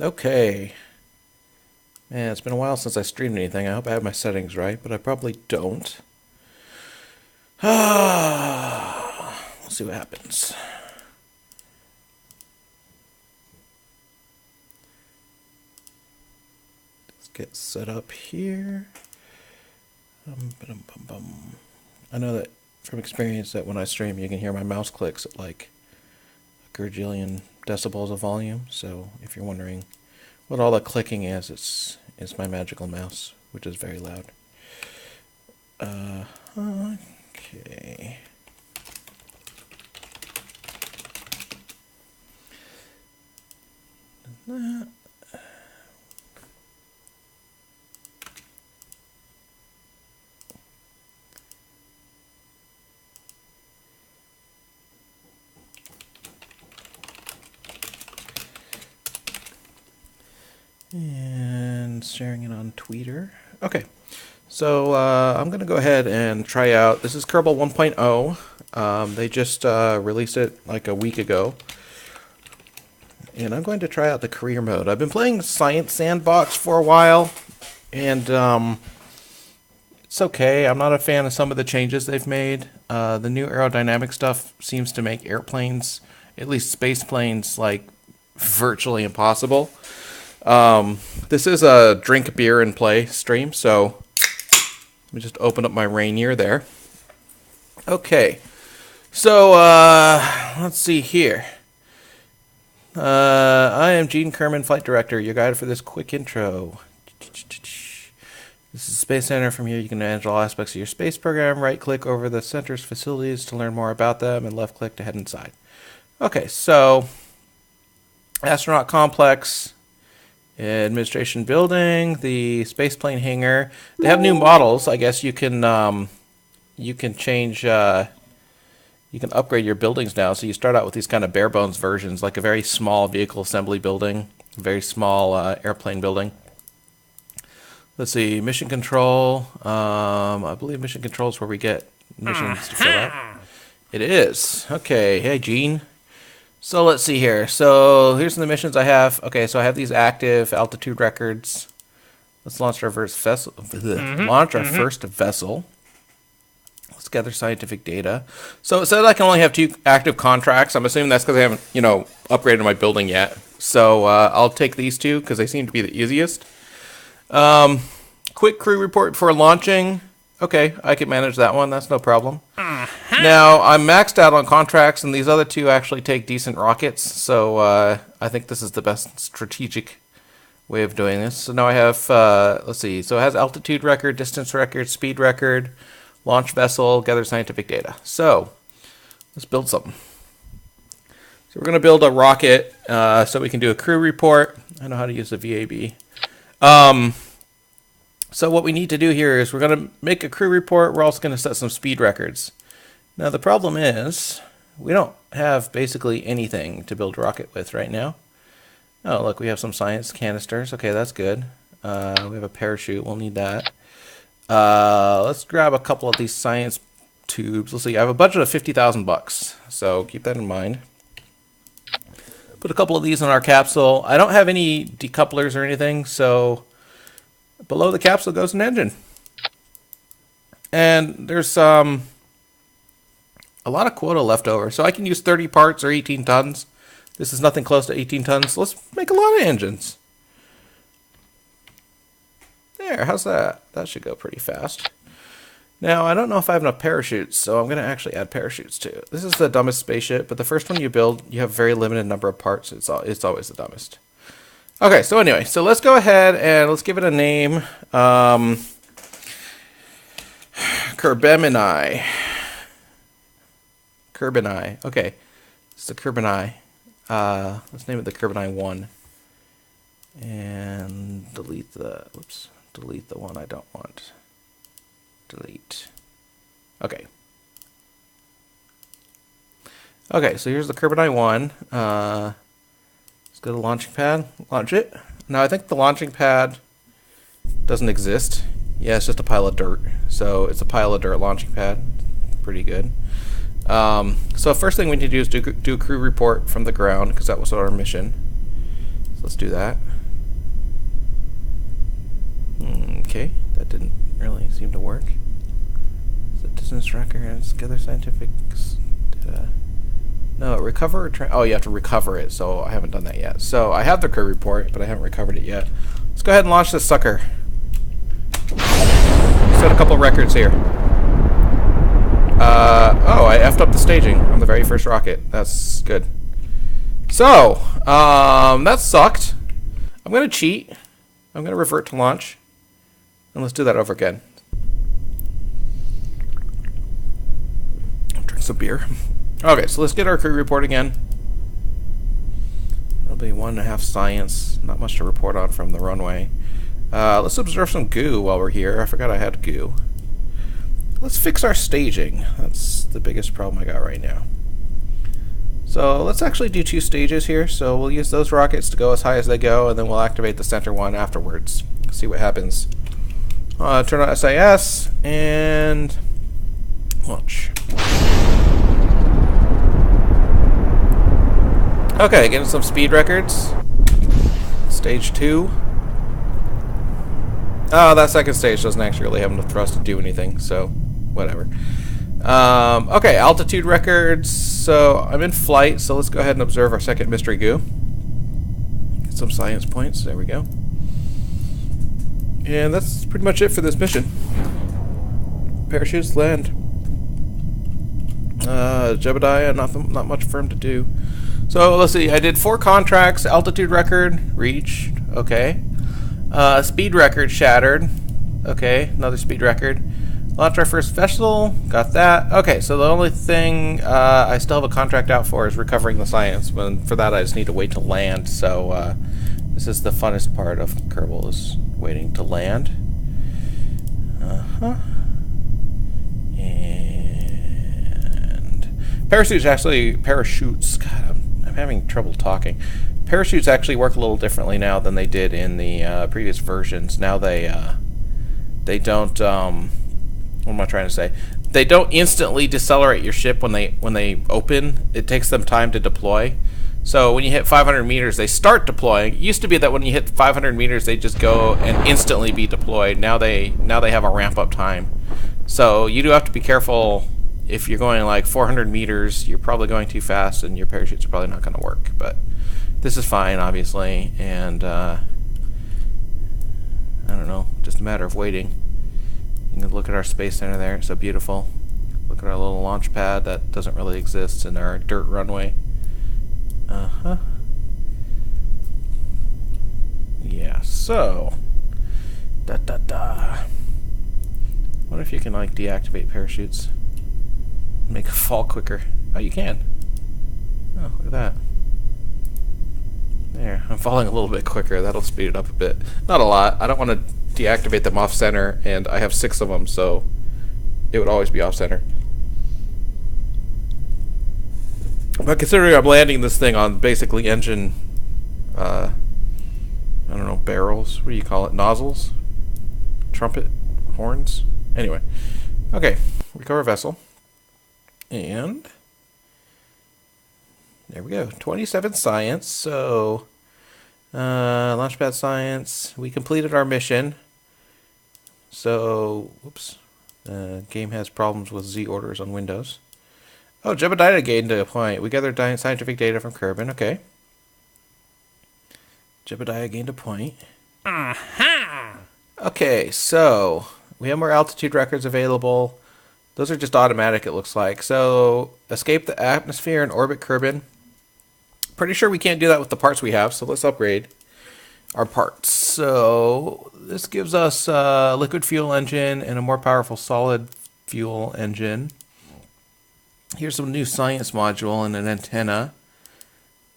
Okay. Man, it's been a while since I streamed anything. I hope I have my settings right, but I probably don't. We'll see what happens. Let's get set up here. I know that from experience that when I stream, you can hear my mouse clicks at like a gajillion decibels of volume. So if you're wondering what all the clicking is, it's my magical mouse, which is very loud. Okay. And sharing it on Twitter. Okay, so I'm going to go ahead and try out. This is Kerbal 1.0. They just released it like a week ago. And I'm going to try out the career mode. I've been playing Science Sandbox for a while, and it's okay. I'm not a fan of some of the changes they've made. The new aerodynamic stuff seems to make airplanes, at least space planes, like virtually impossible. This is a drink beer and play stream, so let me just open up my Rainier there. Okay, so let's see here. I am Gene Kerman, Flight Director, your guide for this quick intro. This is Space Center. From here you can manage all aspects of your space program. Right-click over the center's facilities to learn more about them, and left-click to head inside. Okay, so Astronaut Complex, Administration Building, the spaceplane hangar. They have new models. I guess you can change. You can upgrade your buildings now. So you start out with these kind of bare bones versions, like a very small vehicle assembly building, a very small airplane building. Let's see, mission control. I believe mission control is where we get missions to fill out. It is. Okay. Hey, Gene. So let's see here. So here's the missions I have. Okay, so I have these active altitude records. Let's launch our first vessel. First vessel. Let's gather scientific data. So it said I can only have 2 active contracts. I'm assuming that's because I haven't, upgraded my building yet. So I'll take these 2 because they seem to be the easiest. Quick crew report before launching. Okay, I can manage that one. That's no problem. Now, I'm maxed out on contracts, and these other 2 actually take decent rockets, so I think this is the best strategic way of doing this. So now I have, let's see, so it has altitude record, distance record, speed record, launch vessel, gather scientific data. So, let's build something. So we're going to build a rocket so we can do a crew report. I know how to use the VAB. So what we need to do here is we're going to make a crew report. We're also going to set some speed records. Now the problem is we don't have basically anything to build a rocket with right now. Oh, look, we have some science canisters. Okay, that's good. We have a parachute. We'll need that. Let's grab a couple of these science tubes. Let's see. I have a budget of $50,000, so keep that in mind. Put a couple of these in our capsule. I don't have any decouplers or anything, so below the capsule goes an engine. And there's a lot of quota left over, so I can use 30 parts or 18 tons. This is nothing close to 18 tons. So let's make a lot of engines. There, how's that? That should go pretty fast. Now, I don't know if I have enough parachutes, so I'm going to actually add parachutes too. This is the dumbest spaceship, but the first one you build, you have a very limited number of parts. It's always the dumbest. Okay, so anyway, so let's go ahead and let's give it a name. Kerbemini. Kerbini. Okay, it's the Kerbini. Let's name it the Kerbini 1. And delete the one I don't want. Delete. Okay. Okay, so here's the Kerbini 1. Let's go to the launching pad. Launch it. Now, I think the launching pad doesn't exist. Yeah, it's just a pile of dirt. So it's a pile of dirt launching pad. Pretty good. So first thing we need to do is do a crew report from the ground, because that was our mission. So let's do that. Okay, that didn't really seem to work. So distance tracker has together scientific. No, recover or oh, you have to recover it, so I haven't done that yet. So I have the crew report, but I haven't recovered it yet. Let's go ahead and launch this sucker. Set a couple records here. Oh, I effed up the staging on the very first rocket. That's good. So, that sucked. I'm gonna cheat. I'm gonna revert to launch. And let's do that over again. Drink some beer. Okay, so let's get our crew report again. It'll be 1.5 science. Not much to report on from the runway. Let's observe some goo while we're here. I forgot I had goo. Let's fix our staging. That's the biggest problem I got right now. So let's actually do 2 stages here. So we'll use those rockets to go as high as they go, and then we'll activate the center one afterwards. See what happens. Turn on SAS and launch. Okay, getting some speed records. Stage 2. Oh, that second stage doesn't actually really have enough thrust to do anything, so whatever. Okay, altitude records. So I'm in flight, so let's go ahead and observe our second mystery goo. Get some science points. There we go. And that's pretty much it for this mission. Parachutes land. Jebediah, not much for him to do. So let's see. I did 4 contracts. Altitude record reached. Okay. Speed record shattered. Okay, another speed record. Launched our first vessel. Got that. Okay, so the only thing I still have a contract out for is recovering the science. But for that, I just need to wait to land. So this is the funnest part of Kerbal, is waiting to land. And parachutes. God, I'm having trouble talking. Parachutes actually work a little differently now than they did in the previous versions. Now they don't. What am I trying to say? They don't instantly decelerate your ship when they open. It takes them time to deploy. So when you hit 500 meters, they start deploying. It used to be that when you hit 500 meters, they just go and instantly be deployed. Now they have a ramp up time. So you do have to be careful. If you're going like 400 meters, you're probably going too fast, and your parachutes are probably not going to work. But this is fine, obviously, and I don't know, just a matter of waiting. You can look at our space center there; it's so beautiful. Look at our little launch pad that doesn't really exist in our dirt runway. Yeah. So, what if you can like deactivate parachutes? Make it fall quicker. Oh, you can. Oh, look at that. There, I'm falling a little bit quicker. That'll speed it up a bit. Not a lot. I don't want to deactivate them off center, and I have 6 of them, so it would always be off center. But considering I'm landing this thing on basically engine, I don't know, barrels. What do you call it? Nozzles? Trumpet? Horns? Anyway. Okay, recover vessel. And there we go. 27 science. So launchpad science. We completed our mission. So whoops. Game has problems with Z orders on Windows. Oh, Jebediah gained a point. We gathered scientific data from Kerbal. Okay. Jebediah gained a point. Aha! Okay, so we have more altitude records available. Those are just automatic, it looks like. So, escape the atmosphere and orbit Kerbal. Pretty sure we can't do that with the parts we have, so let's upgrade our parts. So, this gives us a liquid fuel engine and a more powerful solid fuel engine. Here's some new science module and an antenna.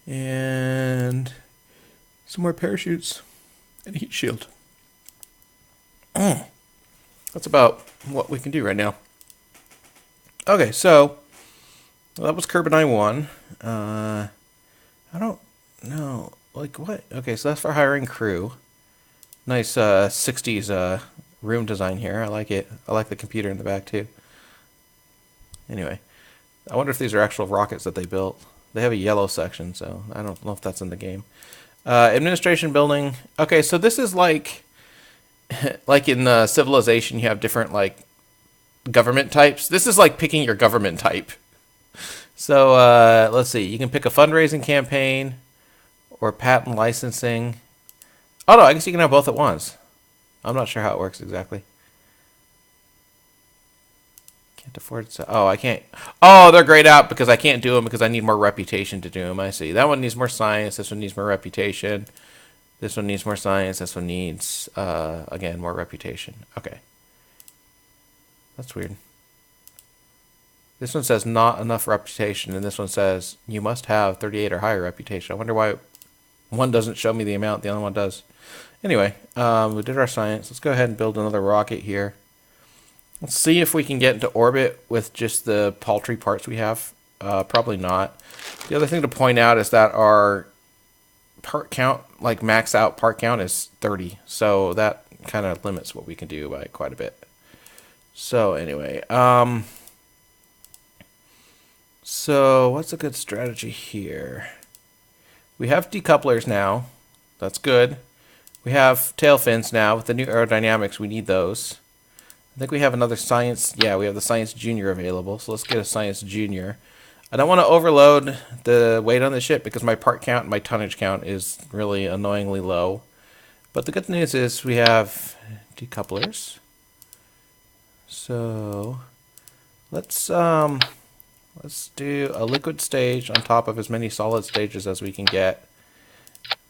And some more parachutes and a heat shield. That's about what we can do right now. Okay, so that was Kerbal 1. I don't know, like what? Okay, so that's for hiring crew. Nice 60s room design here. I like it. I like the computer in the back too. Anyway, I wonder if these are actual rockets that they built. They have a yellow section, so I don't know if that's in the game. Administration building. Okay, so this is like like in Civilization, you have different like government types. This is like picking your government type. So let's see. You can pick a fundraising campaign or patent licensing. Oh no, I guess you can have both at once. I'm not sure how it works exactly. Can't afford to. Oh, I can't. Oh, they're grayed out because I can't do them because I need more reputation to do them. I see. That one needs more science. This one needs more reputation. This one needs more science. This one needs, again, more reputation. Okay. That's weird. This one says not enough reputation, and this one says you must have 38 or higher reputation. I wonder why one doesn't show me the amount, the other one does. Anyway, we did our science. Let's go ahead and build another rocket here. Let's see if we can get into orbit with just the paltry parts we have. Probably not. The other thing to point out is that our part count, like max out part count, is 30. So that kind of limits what we can do by quite a bit. So anyway, so what's a good strategy here? We have decouplers now. That's good. We have tail fins now. With the new aerodynamics, we need those. I think we have another science. Yeah, we have the science junior available. So let's get a science junior. I don't want to overload the weight on the ship because my part count and my tonnage count is really annoyingly low. But the good news is we have decouplers. So let's do a liquid stage on top of as many solid stages as we can get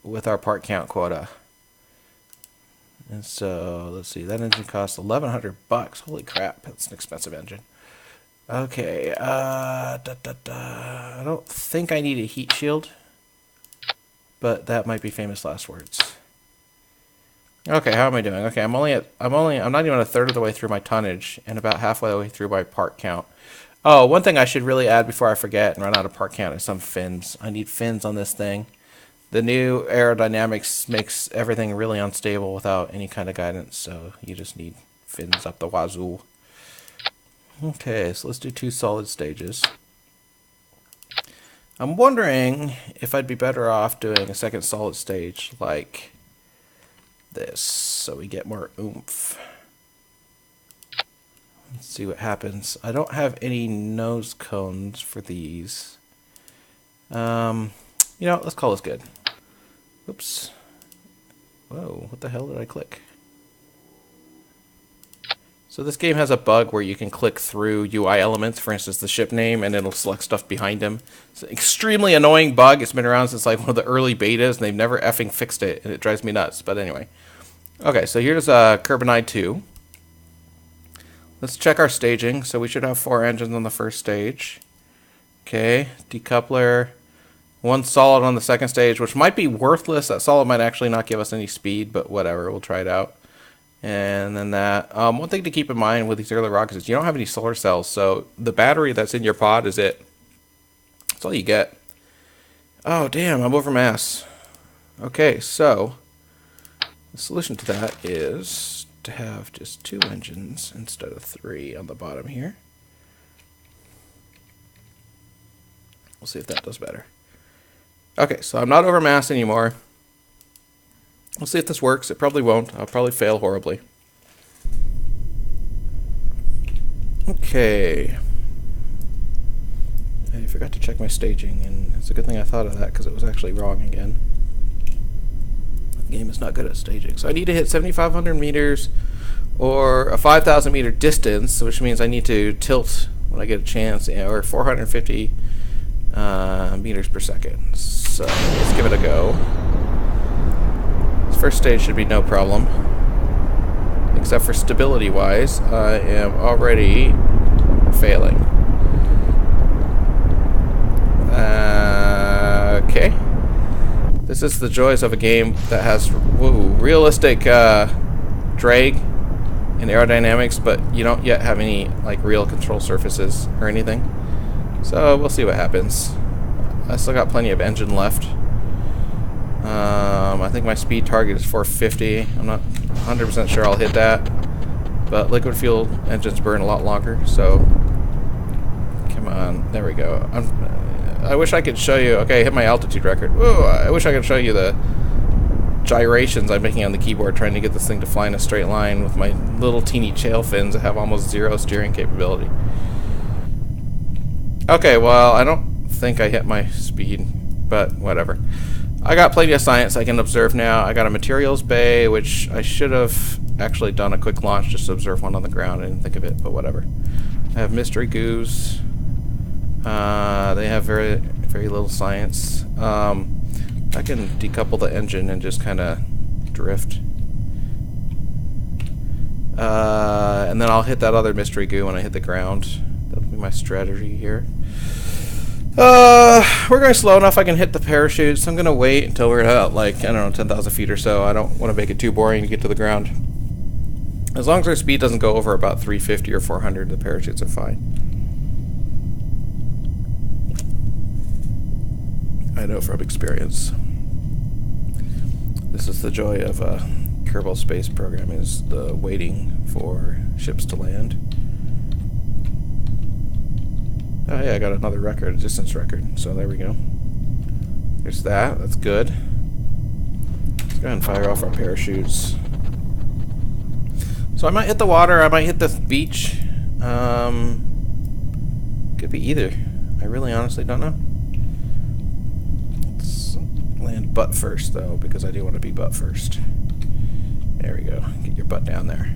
with our part count quota. And so let's see, that engine costs $1,100. Holy crap, that's an expensive engine. Okay, I don't think I need a heat shield, but that might be famous last words. Okay, how am I doing? Okay, I'm not even a third of the way through my tonnage and about halfway the way through my part count. Oh, one thing I should really add before I forget and run out of part count is some fins. I need fins on this thing. The new aerodynamics makes everything really unstable without any kind of guidance, so you just need fins up the wazoo. Okay, so let's do 2 solid stages. I'm wondering if I'd be better off doing a second solid stage like this, so we get more oomph. Let's see what happens. I don't have any nose cones for these. You know, let's call this good. Oops. Whoa, what the hell did I click? So this game has a bug where you can click through UI elements, for instance the ship name, and it'll select stuff behind him. It's an extremely annoying bug. It's been around since like one of the early betas, and they've never effing fixed it, and it drives me nuts. But anyway. Okay, so here's Kerbal 2. Let's check our staging. So we should have 4 engines on the first stage. Okay, decoupler. 1 solid on the second stage, which might be worthless. That solid might actually not give us any speed, but whatever, we'll try it out. And then that. One thing to keep in mind with these early rockets is you don't have any solar cells, so the battery that's in your pod is it. That's all you get. Oh, damn, I'm over mass. Okay, so the solution to that is to have just 2 engines instead of 3 on the bottom here. We'll see if that does better. Okay, so I'm not over mass anymore. We'll see if this works. It probably won't. I'll probably fail horribly. Okay. I forgot to check my staging, and it's a good thing I thought of that because it was actually wrong again. The game is not good at staging. So I need to hit 7,500 meters or a 5,000 meter distance, which means I need to tilt when I get a chance, or 450 meters per second. So let's give it a go. This first stage should be no problem, except for stability wise I am already failing. Okay, this is the joys of a game that has realistic drag and aerodynamics, but you don't yet have any like real control surfaces or anything. So we'll see what happens. I still got plenty of engine left. I think my speed target is 450. I'm not 100% sure I'll hit that, but liquid fuel engines burn a lot longer, so come on, there we go. I wish I could show you. Okay, I hit my altitude record. Whoa, I wish I could show you the gyrations I'm making on the keyboard trying to get this thing to fly in a straight line with my little teeny tail fins that have almost zero steering capability. Okay, well, I don't think I hit my speed, but whatever. I got plenty of science I can observe now. I got a materials bay, which I should have actually done a quick launch just to observe one on the ground. I didn't think of it, but whatever. I have mystery goos. They have very, very little science. I can decouple the engine and just kind of drift. And then I'll hit that other mystery goo when I hit the ground. That'll be my strategy here. We're going slow enough I can hit the parachute, so I'm going to wait until we're at, like, I don't know, 10,000 feet or so. I don't want to make it too boring to get to the ground. As long as our speed doesn't go over about 350 or 400, the parachutes are fine. I know from experience. This is the joy of a Kerbal space program, is the waiting for ships to land. Oh yeah, I got another record, a distance record, so there we go. There's that, that's good. Let's go ahead and fire off our parachutes. So I might hit the water, I might hit the beach. Could be either. I really honestly don't know. Let's land butt first though, because I do want to be butt first. There we go, get your butt down there.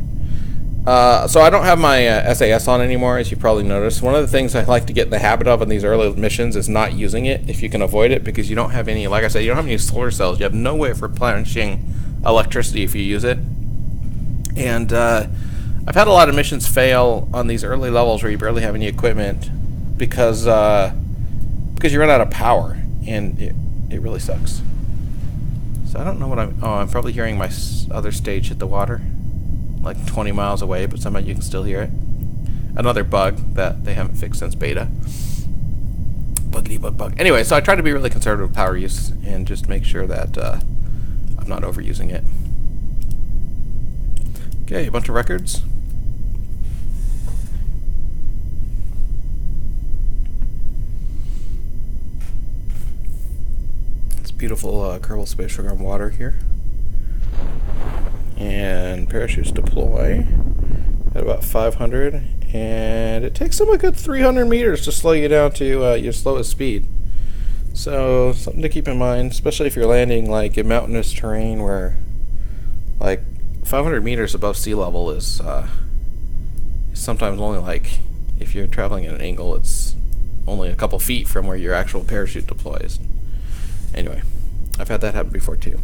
So I don't have my SAS on anymore, as you probably noticed. One of the things I like to get in the habit of in these early missions is not using it if you can avoid it, because you don't have any, like I said, you don't have any solar cells. You have no way of replenishing electricity if you use it. And I've had a lot of missions fail on these early levels where you barely have any equipment because you run out of power, and it really sucks. So I don't know what I'm probably hearing my other stage hit the water. Like 20 miles away, but somehow you can still hear it. Another bug that they haven't fixed since beta. Buggity bug. Anyway, so I try to be really conservative with power use and just make sure that I'm not overusing it. Okay, a bunch of records. It's beautiful Kerbal Space Program water here. And parachutes deploy at about 500, and it takes them a good 300 meters to slow you down to your slowest speed. So something to keep in mind, especially if you're landing like in mountainous terrain where like 500 meters above sea level is sometimes only like, if you're traveling at an angle, it's only a couple feet from where your actual parachute deploys. Anyway, I've had that happen before too.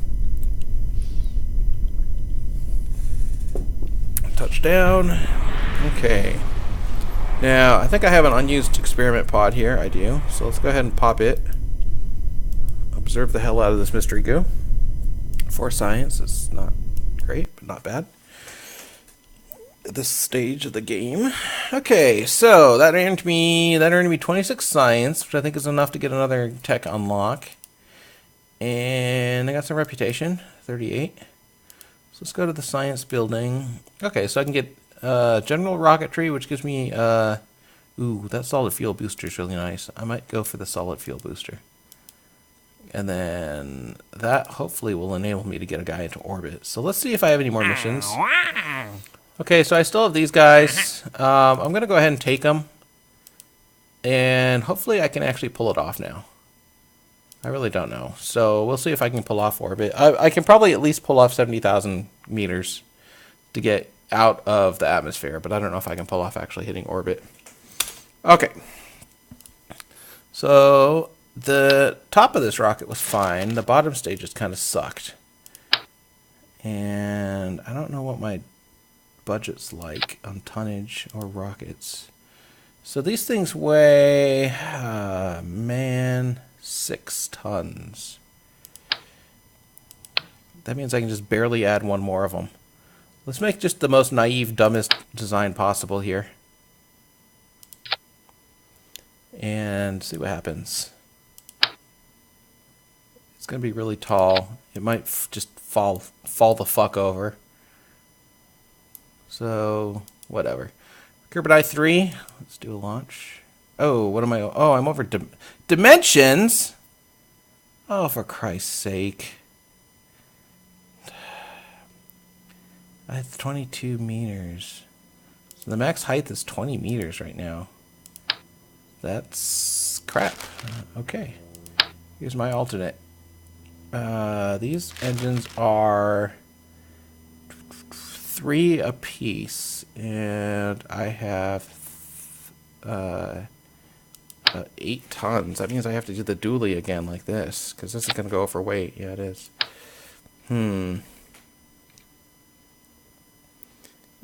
Touchdown. Okay. Now, I think I have an unused experiment pod here. I do. So let's go ahead and pop it. Observe the hell out of this mystery goo. For science, it's not great, but not bad at this stage of the game. Okay, so that earned me 26 science, which I think is enough to get another tech unlock. And I got some reputation, 38. Let's go to the science building. Okay, so I can get general rocketry, which gives me, ooh, that solid fuel booster is really nice. I might go for the solid fuel booster. And then that hopefully will enable me to get a guy into orbit. So let's see if I have any more missions. Okay, so I still have these guys. I'm going to go ahead and take them. And hopefully I can actually pull it off now. I really don't know. So we'll see if I can pull off orbit. I can probably at least pull off 70,000 meters to get out of the atmosphere, but I don't know if I can pull off actually hitting orbit. Okay. So the top of this rocket was fine. The bottom stages kind of sucked. And I don't know what my budget's like on tonnage or rockets. So these things weigh, man, 6 tons. That means I can just barely add one more of them. Let's make just the most naive, dumbest design possible here. And see what happens. It's going to be really tall. It might just fall the fuck over. So, whatever. Kerbal 3. Let's do a launch. Oh, what am I? Oh, I'm over dimensions. Oh, for Christ's sake. That's 22 meters. So the max height is 20 meters right now. That's crap. Okay. Here's my alternate. These engines are 3 apiece, and I have 8 tons. That means I have to do the dually again like this, because this is going to go over weight. Yeah, it is.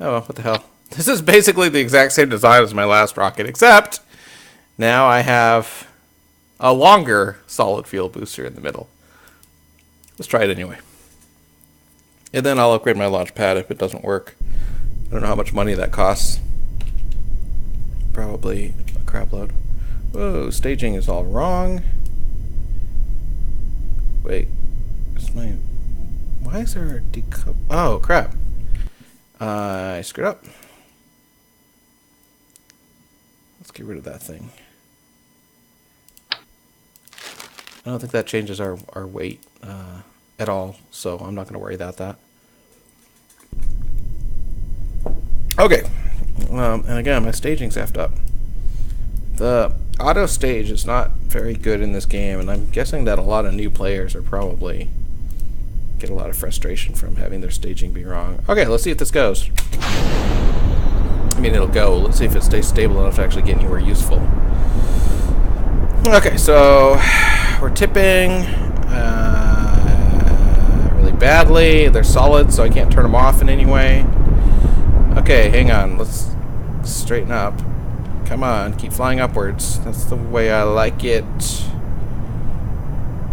Oh, what the hell. This is basically the exact same design as my last rocket, except now I have a longer solid fuel booster in the middle. Let's try it anyway. And then I'll upgrade my launch pad if it doesn't work. I don't know how much money that costs. Probably a crap load. Whoa, staging is all wrong. Wait. Why is there a decouple? Oh, crap. I screwed up. Let's get rid of that thing. I don't think that changes our weight at all, so I'm not going to worry about that. Okay. And again, my staging's effed up. The auto stage is not very good in this game, and I'm guessing that a lot of new players are probably get a lot of frustration from having their staging be wrong. Okay, let's see if this goes. I mean, it'll go. Let's see if it stays stable enough to actually get anywhere useful. Okay, so we're tipping really badly. They're solid, so I can't turn them off in any way. Okay, hang on. Let's straighten up. Come on, keep flying upwards. That's the way I like it.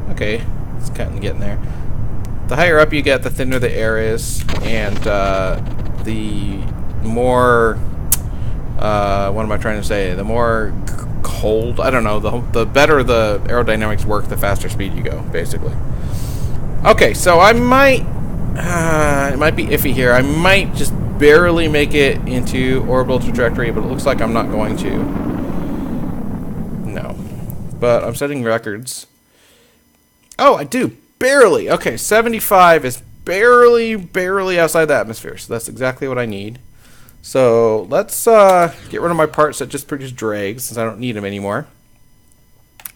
Okay, it's kind of getting there. The higher up you get, the thinner the air is, and the more, what am I trying to say? The more cold, I don't know, the better the aerodynamics work, the faster speed you go, basically. Okay, so I might, it might be iffy here. I might just barely make it into orbital trajectory, but it looks like I'm not going to. No. But I'm setting records. Oh, I do. Barely. Okay, 75 is barely outside the atmosphere, so that's exactly what I need. So let's get rid of my parts that just produce drag, since I don't need them anymore.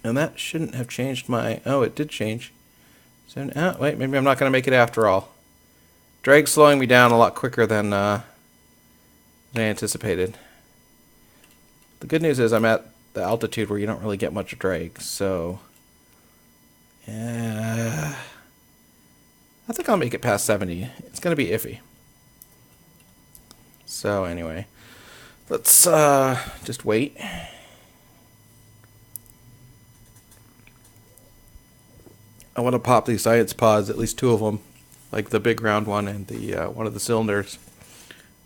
And that shouldn't have changed my... Oh, it did change. So, wait, maybe I'm not going to make it after all. Drag's slowing me down a lot quicker than I anticipated. The good news is I'm at the altitude where you don't really get much drag, so... I think I'll make it past 70. It's going to be iffy. So anyway, let's just wait. I want to pop these science pods, at least 2 of them, like the big round one and the one of the cylinders,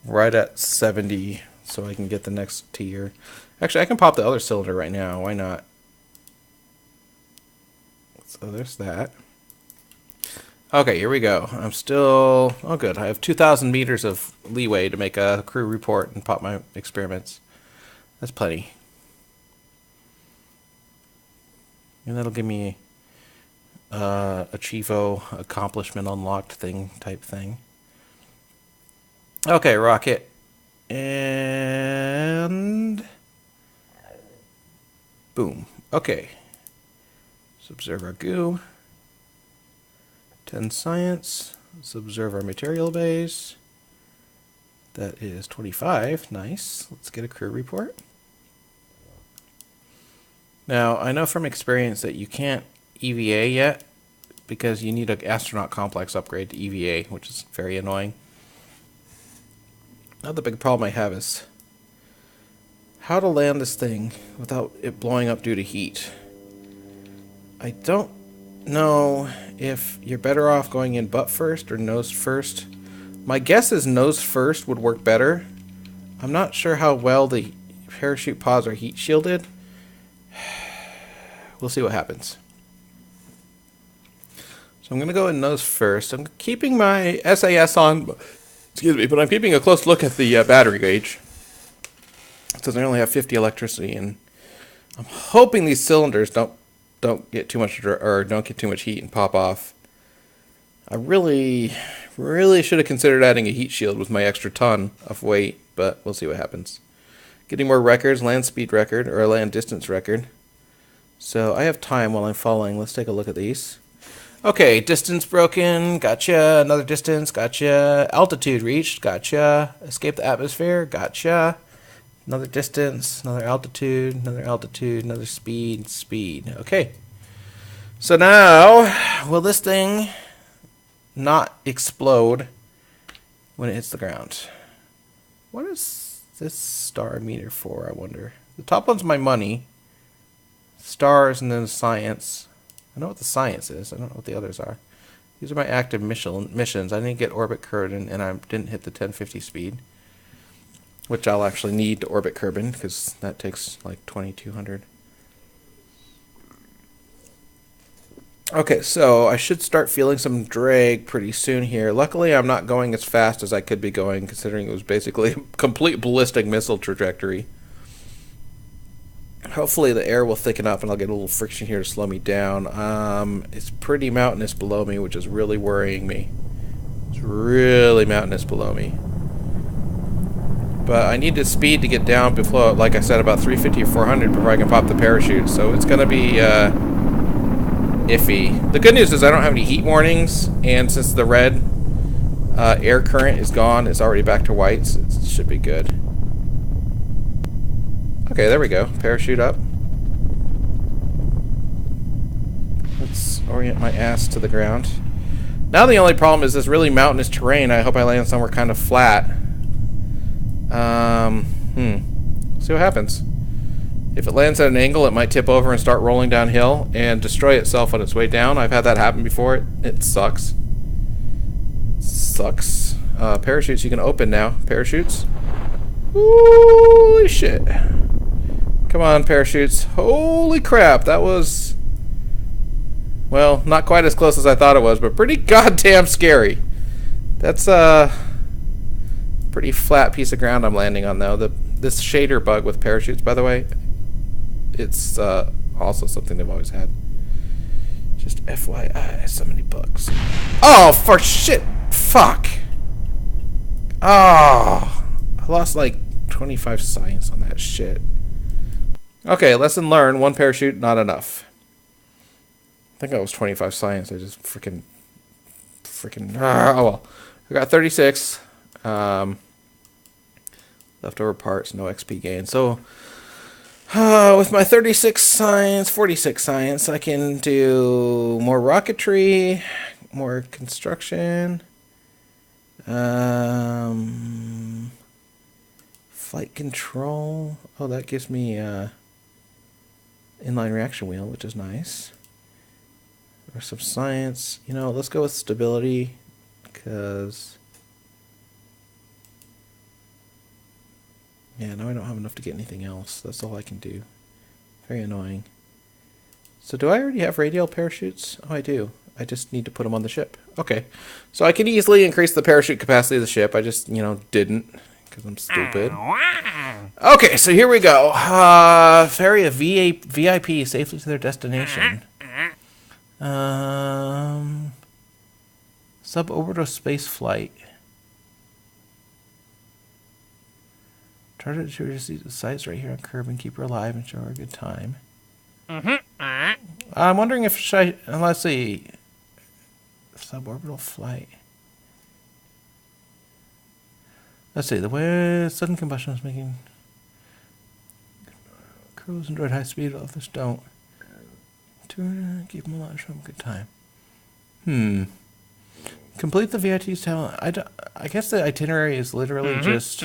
right at 70, so I can get the next tier. Actually, I can pop the other cylinder right now. Why not? So there's that. Okay, here we go. I'm still... Oh, good. I have 2,000 meters of leeway to make a crew report and pop my experiments. That's plenty. And that'll give me a Chivo accomplishment unlocked type thing. Okay, rocket. And... boom. Okay. Let's observe our goo. 10 science. Let's observe our material base. That is 25. Nice. Let's get a crew report. Now, I know from experience that you can't EVA yet because you need an astronaut complex upgrade to EVA, which is very annoying. Now the big problem I have is how to land this thing without it blowing up due to heat. I don't know if you're better off going in butt first or nose first. My guess is nose first would work better. I'm not sure how well the parachute pods are heat shielded. We'll see what happens. So I'm going to go in nose first. I'm keeping my SAS on, excuse me, but I'm keeping a close look at the battery gauge. Since I only have 50 electricity, and I'm hoping these cylinders don't get too much or don't get too much heat and pop off. I really Really should have considered adding a heat shield with my extra ton of weight, but we'll see what happens. Getting more records, land speed record, or a land distance record. So I have time while I'm following. Let's take a look at these. Okay, distance broken, gotcha. Another distance, gotcha. Altitude reached, gotcha. Escape the atmosphere, gotcha. Another distance, another altitude, another speed, speed. Okay. So now, will this thing not explode when it hits the ground? What is this star meter for, I wonder? The top one's my money. Stars and then science. I know what the science is. I don't know what the others are. These are my active missions. I didn't get orbit Kerbin, and I didn't hit the 1050 speed, which I'll actually need to orbit Kerbin, because that takes like 2200. Okay, so I should start feeling some drag pretty soon here. Luckily, I'm not going as fast as I could be going, considering it was basically a complete ballistic missile trajectory. Hopefully the air will thicken up and I'll get a little friction here to slow me down. It's pretty mountainous below me, which is really worrying me. It's really mountainous below me. But I need the speed to get down before, like I said, about 350 or 400 before I can pop the parachute. So it's going to be iffy. The good news is I don't have any heat warnings, and since the red air current is gone, it's already back to white, so it should be good. Okay, there we go. Parachute up. Let's orient my ass to the ground. Now the only problem is this really mountainous terrain. I hope I land somewhere kind of flat. See what happens. If it lands at an angle, it might tip over and start rolling downhill and destroy itself on its way down. I've had that happen before. It sucks. Sucks. Parachutes you can open now. Parachutes. Holy shit. Come on, parachutes. Holy crap, that was... well, not quite as close as I thought it was, but pretty goddamn scary. That's a pretty flat piece of ground I'm landing on, though. This shader bug with parachutes, by the way, it's also something they've always had. Just FYI, so many bugs. Oh, for shit! Fuck! Oh, I lost like 25 science on that shit. Okay, lesson learned. One parachute, not enough. I think that was 25 science. I just freaking. Oh well. I got 36. Leftover parts, no XP gain. So, with my 36 science, 46 science, I can do more rocketry, more construction, flight control. Oh, that gives me inline reaction wheel, which is nice. Or some science. You know, let's go with stability, because yeah, now I don't have enough to get anything else. That's all I can do. Very annoying. So do I already have radial parachutes? Oh, I do. I just need to put them on the ship. Okay. So I can easily increase the parachute capacity of the ship. I just, didn't, because I'm stupid. Okay, so here we go. Ferry a VIP safely to their destination. Suborbital space flight. Try to see the sites right here on Kerbin, keep her alive and show her a good time. I'm wondering if let's see, suborbital flight. Let's see, the way sudden combustion is making crews enjoyed high speed, others don't. To keep them alive, show them a good time. Complete the VIT's talent. I guess the itinerary is literally just.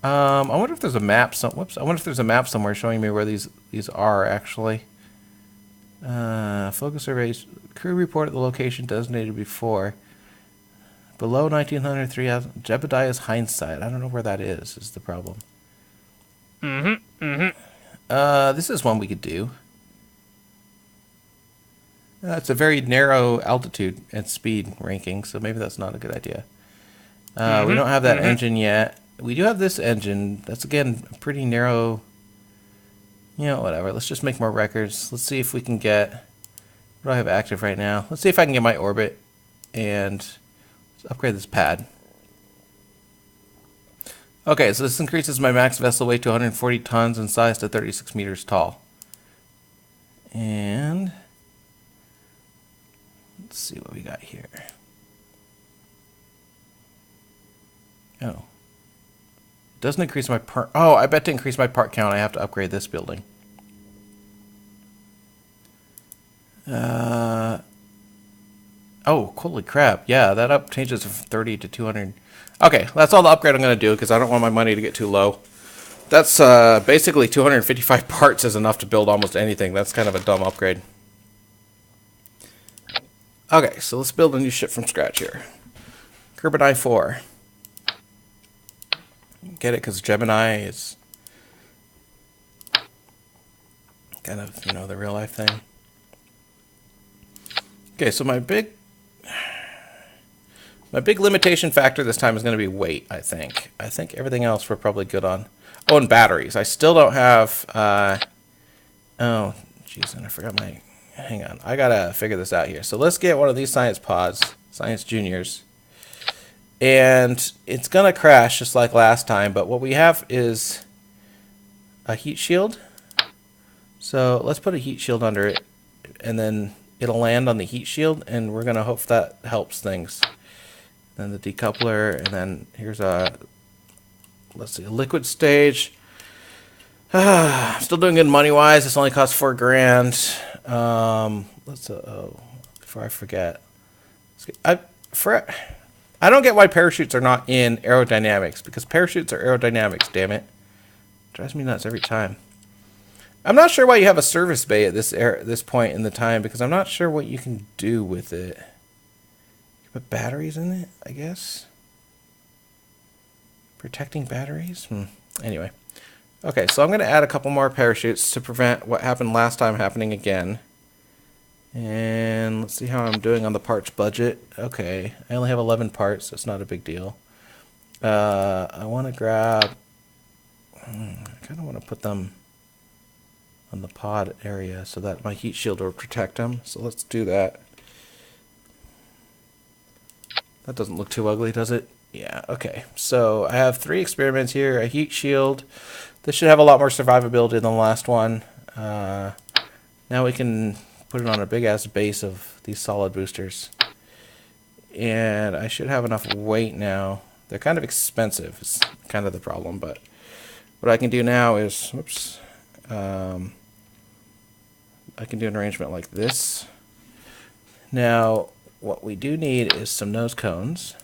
I wonder if there's a map. I wonder if there's a map somewhere showing me where these are actually. Focus surveys. Crew report at the location designated before. Below 1903, Jebediah's hindsight. I don't know where that is the problem. This is one we could do. It's a very narrow altitude and speed ranking, so maybe that's not a good idea. We don't have that engine yet. We do have this engine. That's, again, a pretty narrow... whatever. Let's just make more records. Let's see if we can get What do I have active right now? Let's see if I can get my orbit and let's upgrade this pad. Okay, so this increases my max vessel weight to 140 tons and size to 36 meters tall. And let's see what we got here. Oh. It doesn't increase my part. Oh, I bet to increase my part count I have to upgrade this building. Oh, holy crap. Yeah, that changes from 30 to 200. Okay, that's all the upgrade I'm going to do because I don't want my money to get too low. That's basically 255 parts is enough to build almost anything. That's kind of a dumb upgrade. Okay, so let's build a new ship from scratch here. Kerbal 4. Get it? Because Gemini is kind of, you know, the real life thing. Okay, so my big limitation factor this time is going to be weight, I think. I think everything else we're probably good on. Oh, and batteries. I still don't have... oh, jeez, and I forgot my... Hang on. I got to figure this out here. So let's get one of these science pods, science juniors. And it's going to crash just like last time, but what we have is a heat shield. So let's put a heat shield under it, and then it'll land on the heat shield, and we're going to hope that helps things. Then the decoupler, and then here's a, let's see, a liquid stage. Still doing good money-wise. This only costs $4 grand. Oh, before I forget. I don't get why parachutes are not in aerodynamics, because parachutes are aerodynamics, damn it. Drives me nuts every time. I'm not sure why you have a service bay at this point in the time, because I'm not sure what you can do with it. You put batteries in it, I guess? Protecting batteries? Anyway. Okay, so I'm going to add a couple more parachutes to prevent what happened last time happening again. And let's see how I'm doing on the parts budget. Okay, I only have 11 parts, so it's not a big deal. I want to grab... I kind of want to put them on the pod area so that my heat shield will protect them. So let's do that. That doesn't look too ugly, does it? Yeah, okay. So I have 3 experiments here, a heat shield. This should have a lot more survivability than the last one. Now we can put it on a big-ass base of these solid boosters. And I should have enough weight now. They're kind of expensive. It's kind of the problem, but what I can do now is, whoops, I can do an arrangement like this. Now, what we do need is some nose cones.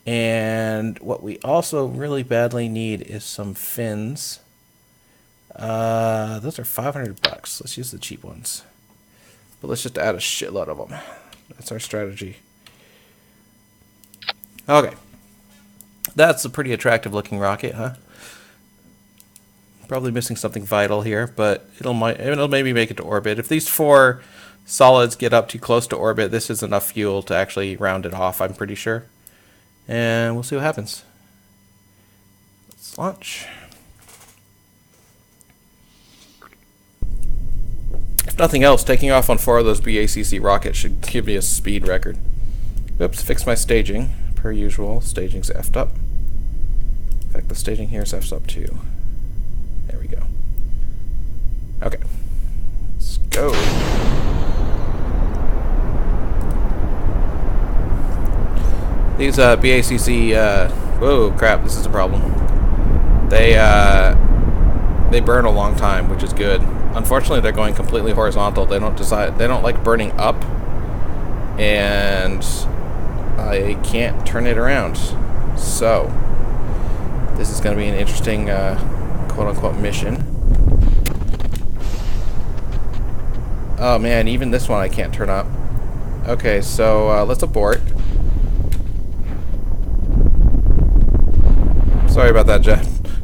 And what we also really badly need is some fins. Those are $500. Let's use the cheap ones. But let's just add a shitload of them. That's our strategy. Okay. That's a pretty attractive looking rocket, huh? Probably missing something vital here, but it'll maybe make it to orbit. If these 4 solids get up too close to orbit, this is enough fuel to actually round it off, I'm pretty sure. And we'll see what happens. Let's launch. If nothing else, taking off on 4 of those BACC rockets should give me a speed record. Oops, fix my staging. Per usual, staging's effed up. In fact, the staging here is effed up too. There we go. Okay. Let's go. These BACC, whoa, crap, this is a problem. They burn a long time, which is good. Unfortunately, they're going completely horizontal. They don't like burning up, and I can't turn it around. So, this is going to be an interesting, quote-unquote, mission. Oh man, even this one I can't turn up. Okay, so let's abort. Sorry about that,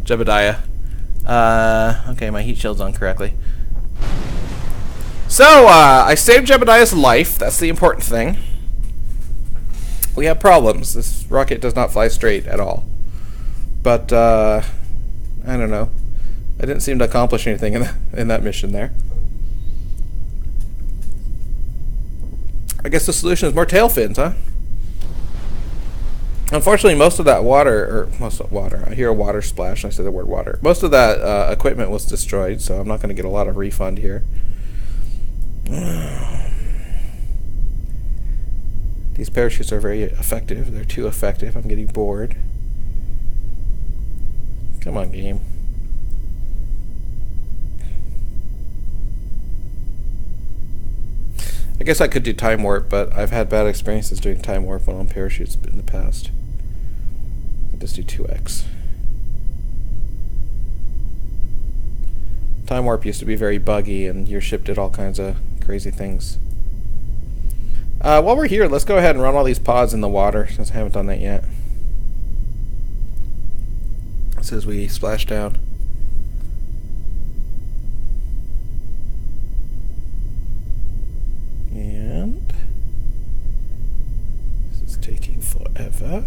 Jebediah. Okay, my heat shield's on correctly. So, I saved Jebediah's life. That's the important thing. We have problems. This rocket does not fly straight at all. But, I don't know. I didn't seem to accomplish anything in that mission there. I guess the solution is more tail fins, huh? Unfortunately, most of that water, I hear a water splash, and I say the word water. Most of that equipment was destroyed, so I'm not going to get a lot of refund here. These parachutes are very effective. They're too effective. I'm getting bored. Come on, game. I guess I could do time warp, but I've had bad experiences doing time warp on parachutes in the past. I'll just do 2x. Time warp used to be very buggy, and your ship did all kinds of crazy things. While we're here, let's go ahead and run all these pods in the water, since I haven't done that yet. As we splash down. And this is taking forever.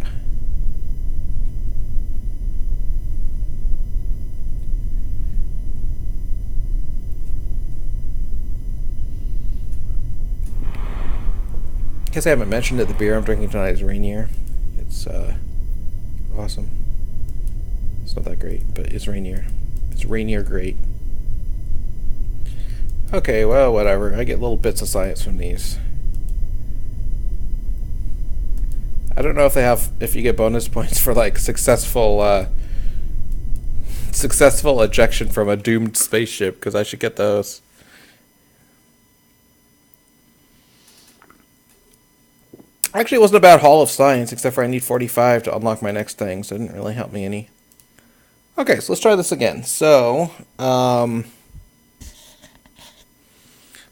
I guess I haven't mentioned it. The beer I'm drinking tonight is Rainier. It's awesome. It's not that great, but it's Rainier. It's Rainier great. Okay, well, whatever. I get little bits of science from these. I don't know if you get bonus points for like successful ejection from a doomed spaceship, because I should get those. Actually, it wasn't a bad haul of science, except for I need 45 to unlock my next thing, so it didn't really help me any. Okay, so let's try this again. So, I'm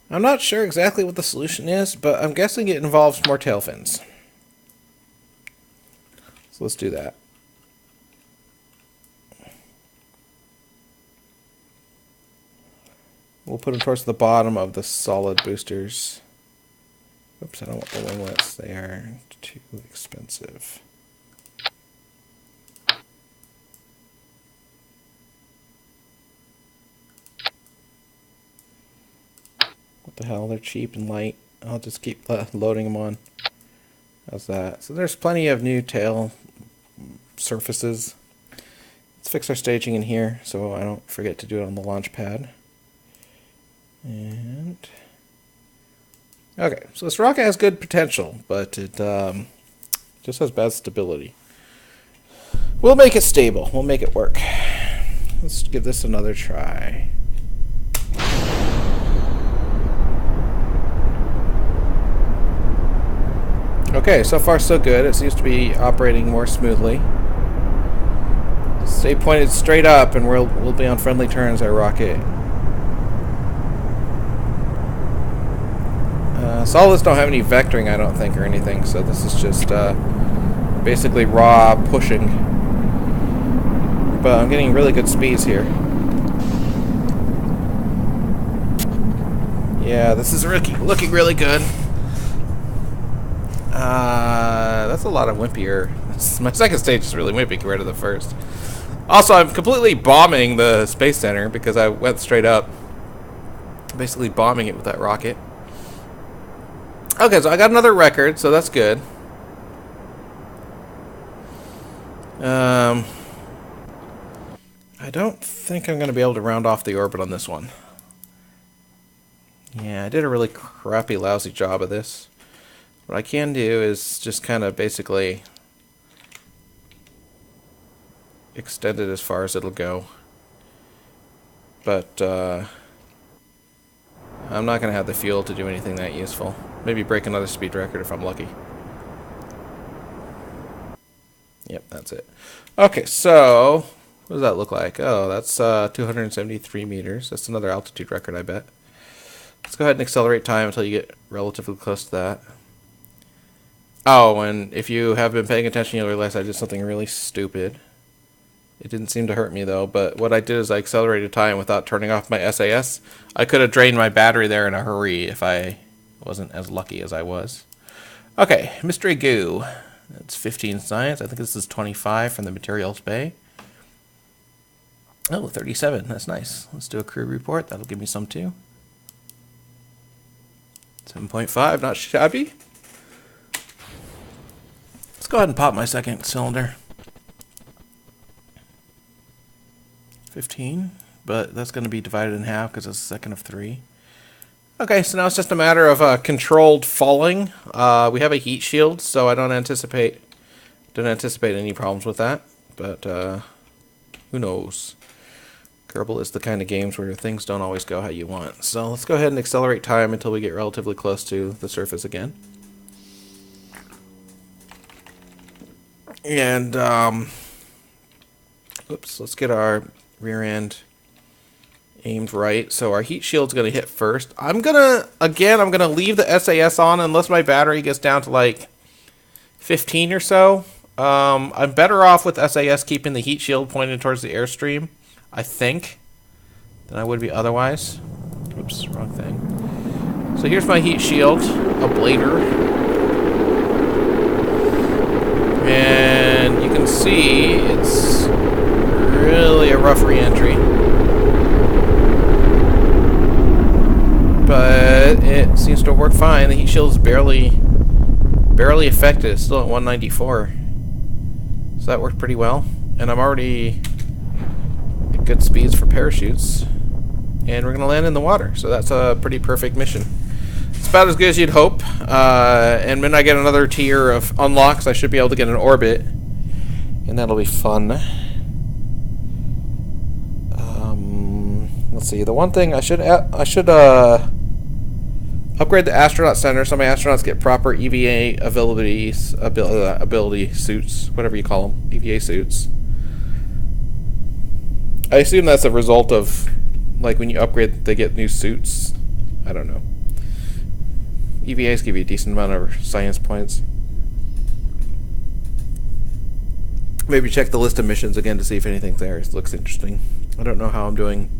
not sure exactly what the solution is, but I'm guessing it involves more tail fins. So let's do that. We'll put them towards the bottom of the solid boosters. Oops, I don't want the winglets. They are too expensive. What the hell? They're cheap and light. I'll just keep loading them on. How's that? So there's plenty of new tail surfaces. Let's fix our staging in here so I don't forget to do it on the launch pad. And okay, so this rocket has good potential, but it just has bad stability. We'll make it stable. We'll make it work. Let's give this another try. Okay, so far so good. It seems to be operating more smoothly. Stay pointed straight up and we'll be on friendly terms, our rocket. Solids don't have any vectoring, I don't think, or anything, so this is just basically raw pushing. But I'm getting really good speeds here. Yeah, this is looking really good. That's a lot of wimpier. My second stage is really wimpy compared to the first. Also, I'm completely bombing the Space Center because I went straight up. Basically bombing it with that rocket. Okay, so I got another record, so that's good. I don't think I'm going to be able to round off the orbit on this one. Yeah, I did a really crappy, lousy job of this. What I can do is just kind of basically extend it as far as it'll go. But I'm not going to have the fuel to do anything that useful. Maybe break another speed record if I'm lucky. Yep, that's it. Okay, so what does that look like? Oh, that's 273 meters. That's another altitude record, I bet. Let's go ahead and accelerate time until you get relatively close to that. Oh, and if you have been paying attention, you'll realize I did something really stupid. It didn't seem to hurt me, though, but what I did is I accelerated time without turning off my SAS. I could have drained my battery there in a hurry if I wasn't as lucky as I was. Okay, Mystery Goo. That's 15 science. I think this is 25 from the Materials Bay. Oh, 37. That's nice. Let's do a crew report. That'll give me some, too. 7.5, not shabby. Let's go ahead and pop my second cylinder. 15, but that's going to be divided in half because it's a second of 3. Okay, so now it's just a matter of controlled falling. We have a heat shield, so I don't anticipate any problems with that. But who knows? Kerbal is the kind of games where things don't always go how you want. So let's go ahead and accelerate time until we get relatively close to the surface again. And oops, let's get our rear end aimed right. So our heat shield's going to hit first. I'm going to leave the SAS on unless my battery gets down to like 15 or so. I'm better off with SAS keeping the heat shield pointed towards the airstream, I think, than I would be otherwise. Oops, wrong thing. So here's my heat shield, a blader. And you can see it's really a rough re-entry. But it seems to work fine. The heat shield is barely affected. It's still at 194. So that worked pretty well. And I'm already at good speeds for parachutes. And we're going to land in the water. So that's a pretty perfect mission. It's about as good as you'd hope. And when I get another tier of unlocks, I should be able to get an orbit. And that'll be fun. Let's see. The one thing I should upgrade the astronaut center so my astronauts get proper EVA ability suits, whatever you call them, EVA suits. I assume that's a result of, like, when you upgrade, they get new suits. I don't know. EVAs give you a decent amount of science points. Maybe check the list of missions again to see if anything there looks interesting. I don't know how I'm doing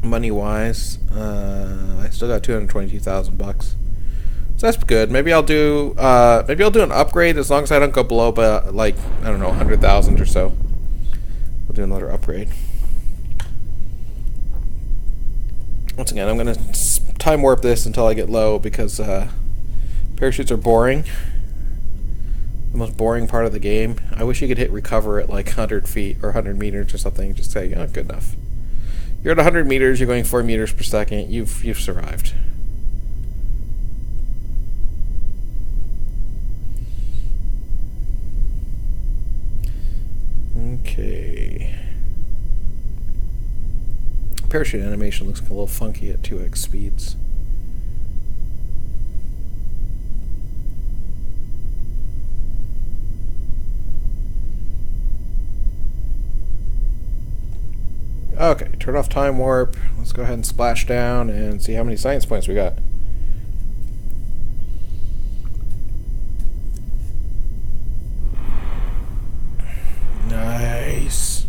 money-wise. I still got $222,000. So that's good. Maybe I'll do an upgrade as long as I don't go below, but like, I don't know, 100,000 or so. We'll do another upgrade. Once again, I'm going to time warp this until I get low because parachutes are boring. The most boring part of the game. I wish you could hit recover at like 100 feet or 100 meters or something. Just say, oh, good enough. You're at 100 meters, you're going 4 meters per second. You've survived. Okay. Parachute animation looks a little funky at 2x speeds. Okay, turn off time warp. Let's go ahead and splash down and see how many science points we got. Nice.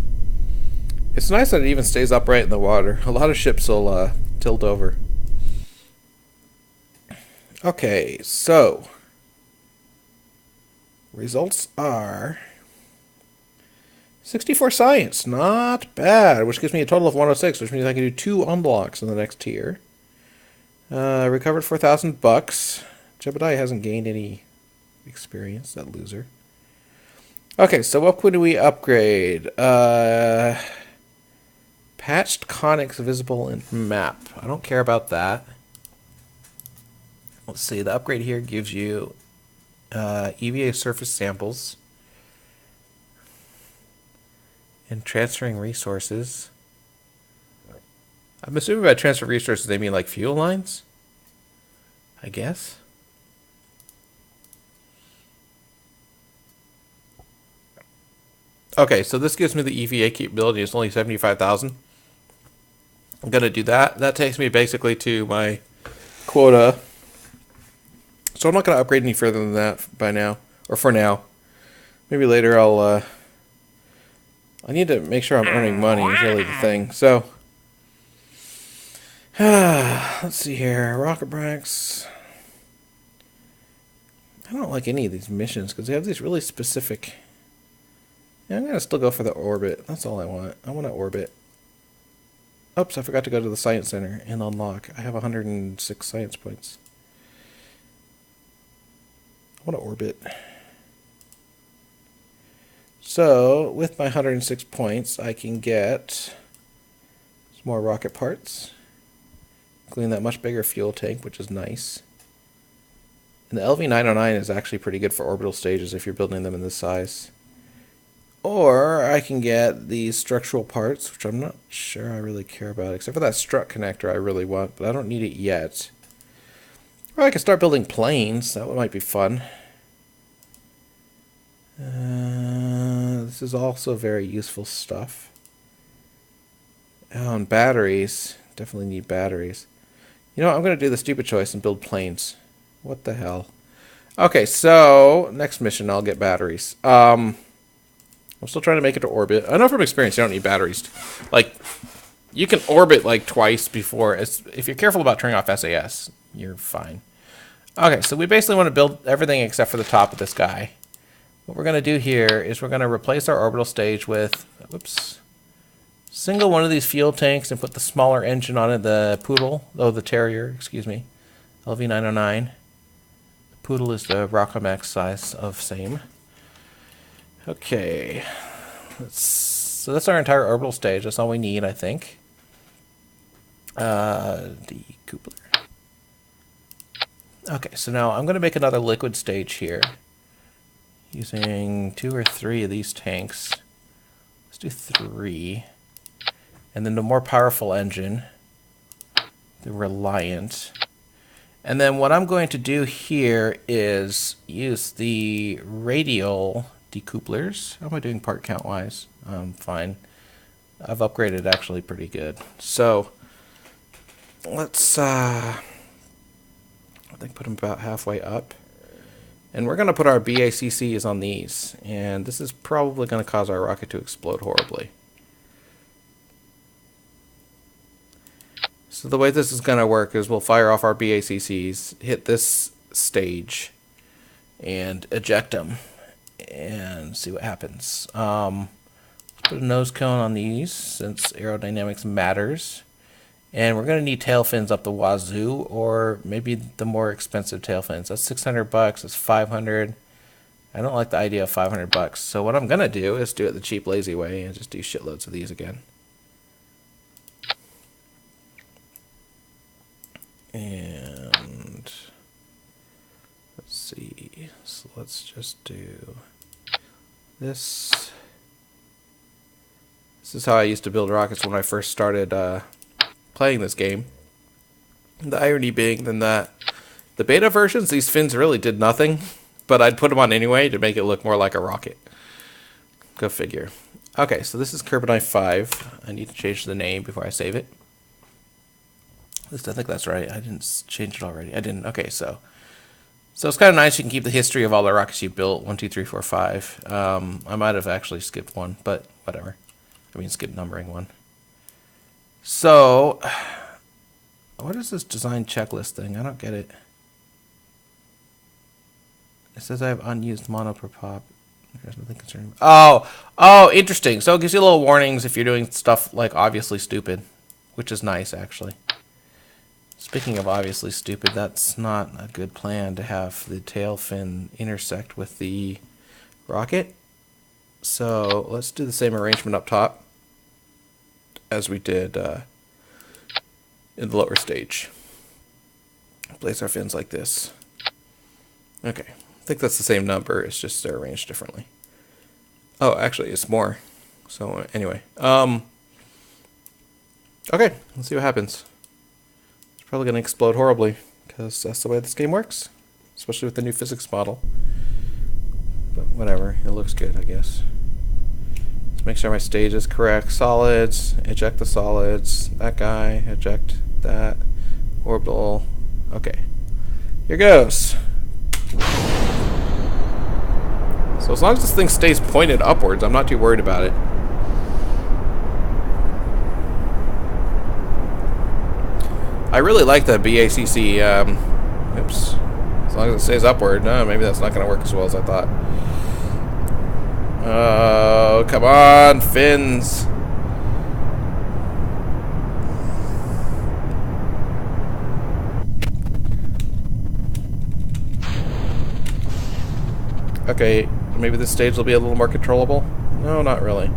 It's nice that it even stays upright in the water. A lot of ships will tilt over. Okay, so results are 64 science, not bad, which gives me a total of 106, which means I can do 2 unlocks in the next tier. Recovered $4,000. Jebediah hasn't gained any experience, that loser. Okay, so what could we upgrade? Patched conics visible in map. I don't care about that. Let's see, the upgrade here gives you EVA surface samples. And transferring resources. I'm assuming by transfer resources they mean like fuel lines? I guess. Okay, so this gives me the EVA capability. It's only 75,000. I'm going to do that. That takes me basically to my quota. So I'm not going to upgrade any further than that by now. Or for now. Maybe later I'll... I need to make sure I'm earning money is really the thing. So, let's see here. Rocket Bracks. I don't like any of these missions because they have these really specific... Yeah, I'm going to still go for the orbit. That's all I want. I want to orbit. Oops, I forgot to go to the Science Center and unlock. I have 106 science points. I want to orbit. So, with my 106 points, I can get some more rocket parts, including that much bigger fuel tank, which is nice. And the LV-909 is actually pretty good for orbital stages if you're building them in this size. Or I can get these structural parts, which I'm not sure I really care about, except for that strut connector I really want, but I don't need it yet. Or I can start building planes. That might be fun. This is also very useful stuff. Oh, and batteries. Definitely need batteries. You know what? I'm going to do the stupid choice and build planes. What the hell? Okay, so next mission I'll get batteries. I'm still trying to make it to orbit. I know from experience you don't need batteries. Like, you can orbit like twice before. If you're careful about turning off SAS, you're fine. Okay, so we basically want to build everything except for the top of this guy. What we're going to do here is we're going to replace our orbital stage with, whoops, single one of these fuel tanks and put the smaller engine on it, the Poodle, the Terrier, excuse me, LV-909. The Poodle is the Rockomax size of same. Okay, so that's our entire orbital stage. That's all we need, I think. Decoupler. Okay, so now I'm going to make another liquid stage here using 2 or 3 of these tanks. Let's do 3. And then the more powerful engine, the Reliant. And then what I'm going to do here is use the radial decouplers. How am I doing part count wise? Fine. I've upgraded actually pretty good. So let's I think put them about halfway up. And we're going to put our BACCs on these. And this is probably going to cause our rocket to explode horribly. So the way this is going to work is we'll fire off our BACCs, hit this stage, and eject them. And see what happens. Let's put a nose cone on these since aerodynamics matters. And we're going to need tail fins up the wazoo, or maybe the more expensive tail fins. That's $600, that's $500. I don't like the idea of $500. So what I'm going to do is do it the cheap, lazy way and just do shitloads of these again. And let's see. So let's just do this. This is how I used to build rockets when I first started playing this game. The irony being then that the beta versions, these fins really did nothing, but I'd put them on anyway to make it look more like a rocket. Go figure. Okay, so this is Kerbal 5. I need to change the name before I save it. At least I think that's right. I didn't change it already. I didn't. Okay, so it's kind of nice. You can keep the history of all the rockets you built. 1, 2, 3, 4, 5. I might have actually skipped one, but whatever. I mean, skip numbering one. So, what is this design checklist thing? I don't get it. It says I have unused mono per pop. There's nothing concerning. Oh, interesting. So it gives you little warnings if you're doing stuff like obviously stupid, which is nice actually. Speaking of obviously stupid, that's not a good plan to have the tail fin intersect with the rocket. So let's do the same arrangement up top as we did in the lower stage. Place our fins like this. Okay, I think that's the same number, it's just they're arranged differently. Oh, actually it's more. So anyway, okay, let's see what happens. It's probably going to explode horribly, because that's the way this game works, especially with the new physics model. But whatever, it looks good, I guess. Let's make sure my stage is correct. Solids, eject the solids. That guy, eject that. Orbital. Okay, here goes. So as long as this thing stays pointed upwards, I'm not too worried about it. I really like the BACC, oops, as long as it stays upward. No, maybe that's not going to work as well as I thought. Oh, come on, fins. Okay, maybe this stage will be a little more controllable. No, not really.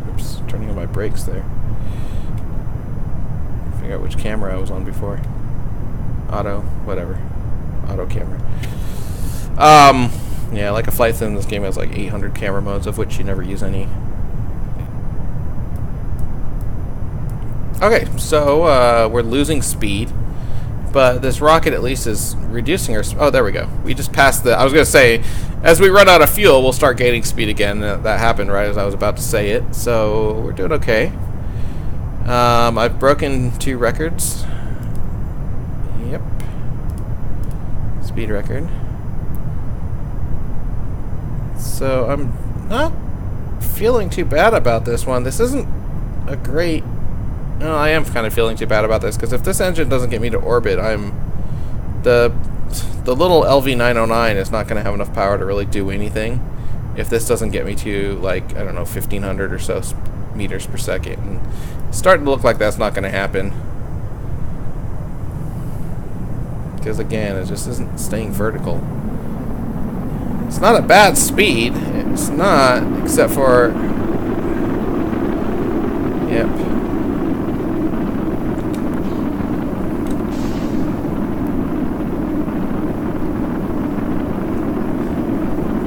Oops, turning on my brakes there. Figure out which camera I was on before. Auto, whatever. Auto camera. Yeah, like a flight sim, this game has like 800 camera modes, of which you never use any. Okay, so we're losing speed, but this rocket at least is reducing our... Oh, there we go. We just passed the... I was going to say, as we run out of fuel, we'll start gaining speed again. That happened right as I was about to say it, so we're doing okay. I've broken 2 records. Yep. Speed record. So I'm not feeling too bad about this one. This isn't a great... No, I am kind of feeling too bad about this, because if this engine doesn't get me to orbit, the little LV909 is not going to have enough power to really do anything if this doesn't get me to, like, I don't know, 1,500 or so meters per second. And it's starting to look like that's not going to happen. Because, again, it just isn't staying vertical. It's not a bad speed. It's not, except for... Yep.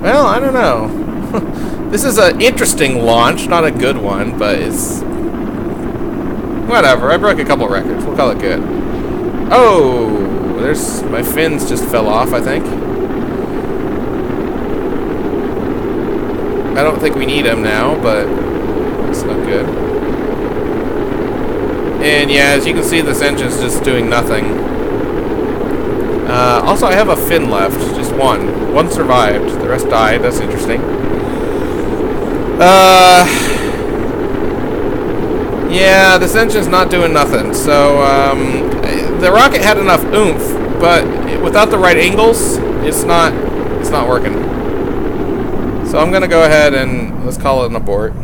Well, I don't know. This is an interesting launch, not a good one, but it's... Whatever, I broke a couple records. We'll call it good. Oh, there's... My fins just fell off, I think. I don't think we need them now, but it's not good. And yeah, as you can see, this engine's just doing nothing. Also, I have a fin left, just one. One survived, the rest died. That's interesting. Yeah, this engine's not doing nothing. So, the rocket had enough oomph, but without the right angles, it's not working. So I'm gonna go ahead and let's call it an abort.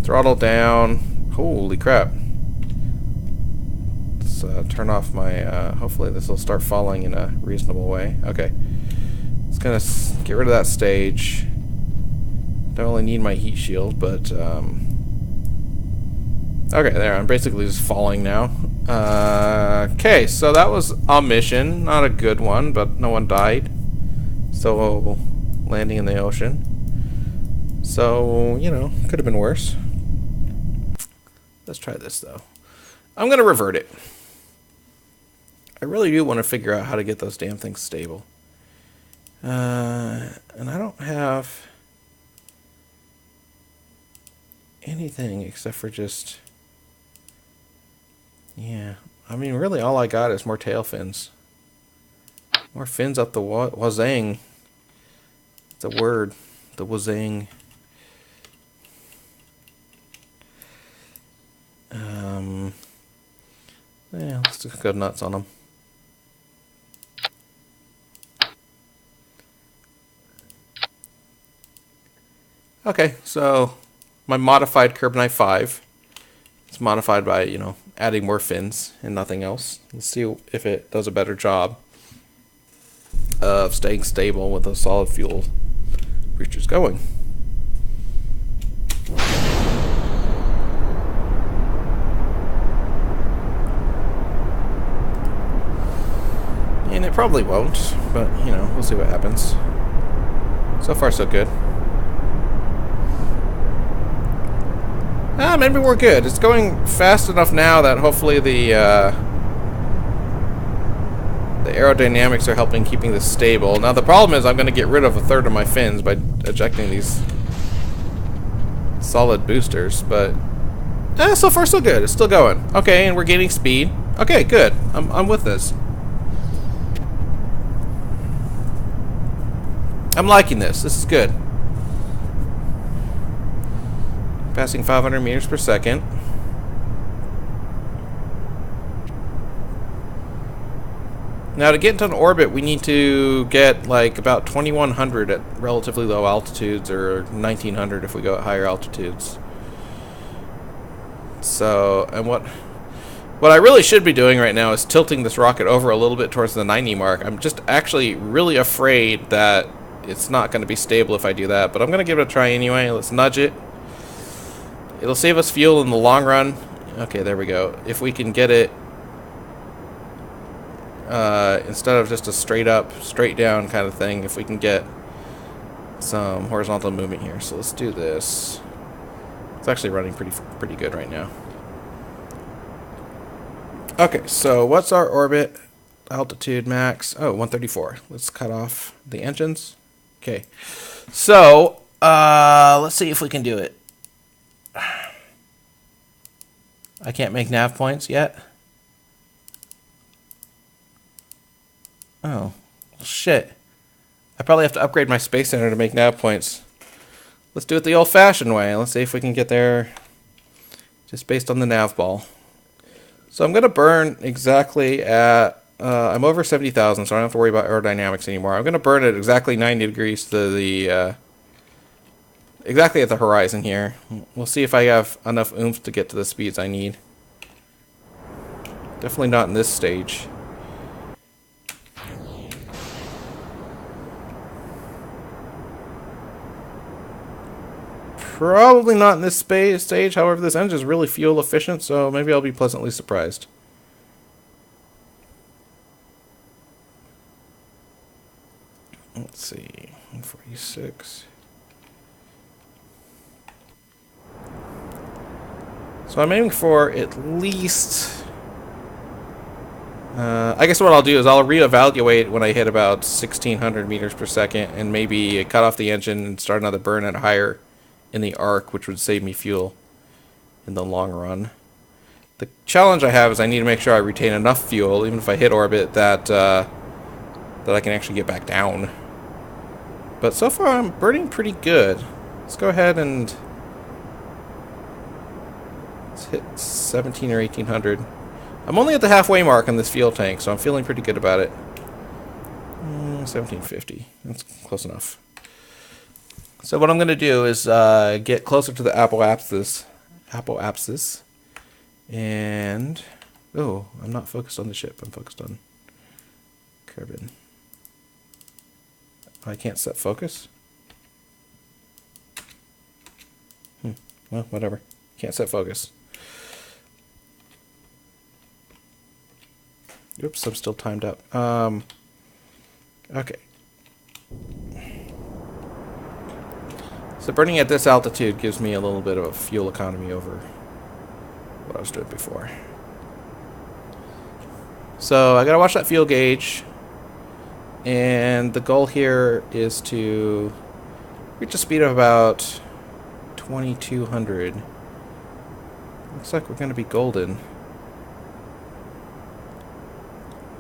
Throttle down. Holy crap. Turn off my, hopefully this will start falling in a reasonable way. Okay. It's gonna get rid of that stage. Don't really need my heat shield, but, okay, there, I'm basically just falling now. Okay, so that was a mission. Not a good one, but no one died. So, landing in the ocean. So, you know, could have been worse. Let's try this, though. I'm gonna revert it. I really do want to figure out how to get those damn things stable. And I don't have anything except for just... Yeah. I mean, really all I got is more tail fins. More fins up the wazang. It's a word. The wazang. Yeah, let's just go nuts on them. Okay, so my modified Kerbal 5. It's modified by, you know, adding more fins and nothing else. Let's see if it does a better job of staying stable with those solid fuel creatures going. And it probably won't, but, you know, we'll see what happens. So far, so good. Maybe we're good. It's going fast enough now that hopefully the aerodynamics are helping keeping this stable. Now the problem is I'm going to get rid of a third of my fins by ejecting these solid boosters, but so far so good. It's still going. Okay, and we're gaining speed. Okay, good. I'm with this. I'm liking this. This is good. Passing 500 meters per second. Now to get into an orbit, we need to get like about 2100 at relatively low altitudes, or 1900 if we go at higher altitudes. So, and what What I really should be doing right now is tilting this rocket over a little bit towards the 90 mark. I'm just actually really afraid that it's not going to be stable if I do that, but I'm going to give it a try anyway. Let's nudge it. It'll save us fuel in the long run. Okay, there we go. If we can get it instead of just a straight up, straight down kind of thing, if we can get some horizontal movement here. So let's do this. It's actually running pretty good right now. Okay, so what's our orbit altitude max? Oh, 134. Let's cut off the engines. Okay, so let's see if we can do it. I can't make nav points yet. Oh, shit. I probably have to upgrade my space center to make nav points. Let's do it the old-fashioned way. Let's see if we can get there just based on the nav ball. So I'm going to burn exactly at, I'm over 70,000, so I don't have to worry about aerodynamics anymore. I'm going to burn at exactly 90 degrees to the, exactly at the horizon here. We'll see if I have enough oomph to get to the speeds I need. Definitely not in this stage. Probably not in this stage, however this engine is really fuel efficient, so maybe I'll be pleasantly surprised. Let's see, 146. So I'm aiming for at least... I guess what I'll do is I'll reevaluate when I hit about 1600 meters per second and maybe cut off the engine and start another burn at higher in the arc, which would save me fuel in the long run. The challenge I have is I need to make sure I retain enough fuel, even if I hit orbit, that I can actually get back down. But so far I'm burning pretty good. Let's go ahead and let's hit 17 or 1800. I'm only at the halfway mark on this fuel tank, so I'm feeling pretty good about it. 1750. That's close enough. So what I'm going to do is get closer to the apoapsis, and oh, I'm not focused on the ship. I'm focused on Kerbal. I can't set focus. Well, whatever. Can't set focus. Oops, I'm still timed up. Okay. So burning at this altitude gives me a little bit of a fuel economy over what I was doing before. So I gotta watch that fuel gauge, and the goal here is to reach a speed of about 2200. Looks like we're gonna be golden.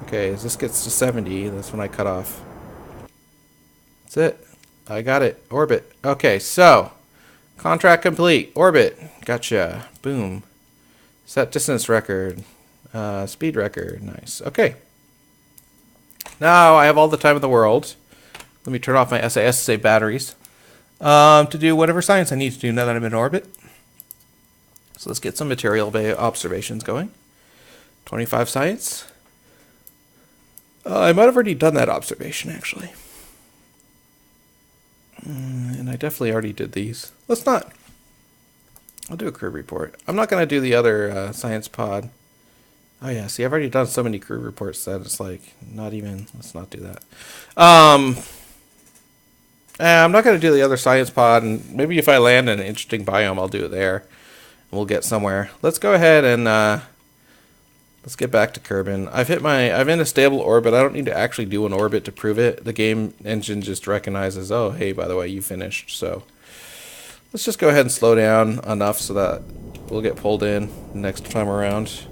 Okay, as this gets to 70, that's when I cut off. That's it. I got it. Orbit. Okay, so contract complete. Orbit. Gotcha. Boom. Set distance record. Speed record. Nice. Okay. Now I have all the time in the world. Let me turn off my SAS to save batteries. To do whatever science I need to do now that I'm in orbit. So let's get some material observations going. 25 science. I might have already done that observation, actually. And I definitely already did these. Let's not. I'll do a crew report. I'm not going to do the other science pod. Oh, yeah. See, I've already done so many crew reports that it's like not even. Let's not do that. I'm not going to do the other science pod. And maybe if I land in an interesting biome, I'll do it there. And we'll get somewhere. Let's go ahead and let's get back to Kerbal. I'm in a stable orbit. I don't need to actually do an orbit to prove it. The game engine just recognizes, oh, hey, by the way, you finished. So let's just go ahead and slow down enough so that we'll get pulled in next time around.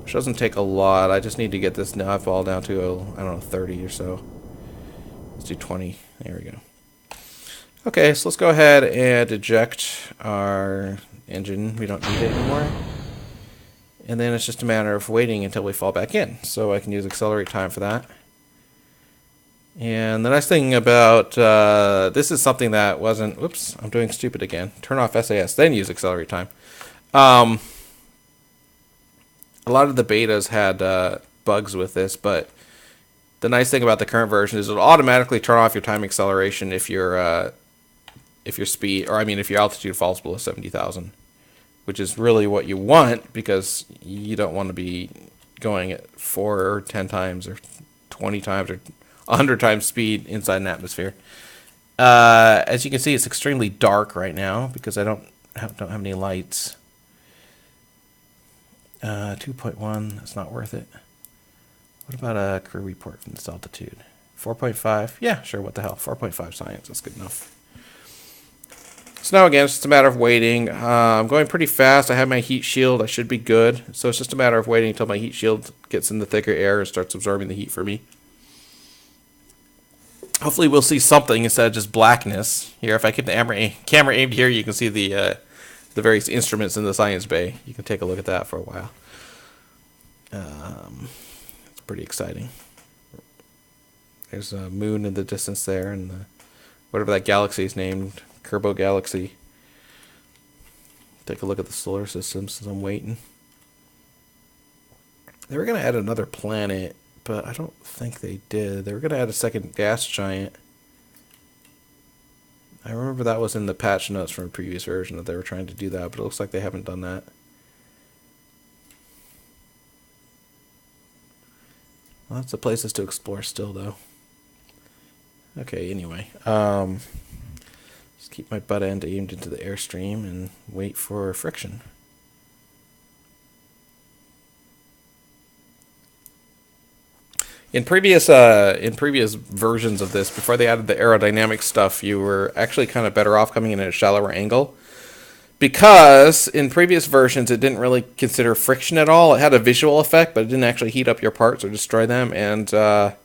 Which doesn't take a lot. I just need to get this nav ball down to, I don't know, 30 or so. Let's do 20. There we go. Okay, so let's go ahead and eject our engine. We don't need it anymore. And then it's just a matter of waiting until we fall back in. So I can use accelerate time for that. And the nice thing about this is something that wasn't... Whoops, I'm doing stupid again. Turn off SAS, then use accelerate time. a lot of the betas had bugs with this, but the nice thing about the current version is it'll automatically turn off your time acceleration if your speed, or I mean if your altitude falls below 70,000, which is really what you want because you don't want to be going at 4 or 10 times or 20 times or 100 times speed inside an atmosphere. As you can see, it's extremely dark right now because I don't have any lights. 2.1, that's not worth it. What about a crew report from this altitude? 4.5, yeah, sure, what the hell. 4.5 science, that's good enough. So now again, it's just a matter of waiting. I'm going pretty fast. I have my heat shield. I should be good. So it's just a matter of waiting until my heat shield gets in the thicker air and starts absorbing the heat for me. Hopefully we'll see something instead of just blackness. Here, if I keep the camera aimed here, you can see the various instruments in the science bay. You can take a look at that for a while. It's pretty exciting. There's a moon in the distance there, and whatever that galaxy is named, Kerbal Galaxy. Take a look at the solar system since I'm waiting. They were going to add another planet, but I don't think they did. They were going to add a second gas giant. I remember that was in the patch notes from a previous version that they were trying to do that, but it looks like they haven't done that. Lots of places to explore still, though. Okay, anyway. Just keep my butt end aimed into the airstream and wait for friction. In previous versions of this, before they added the aerodynamic stuff, you were actually kind of better off coming in at a shallower angle. Because in previous versions, it didn't really consider friction at all. It had a visual effect, but it didn't actually heat up your parts or destroy them. And so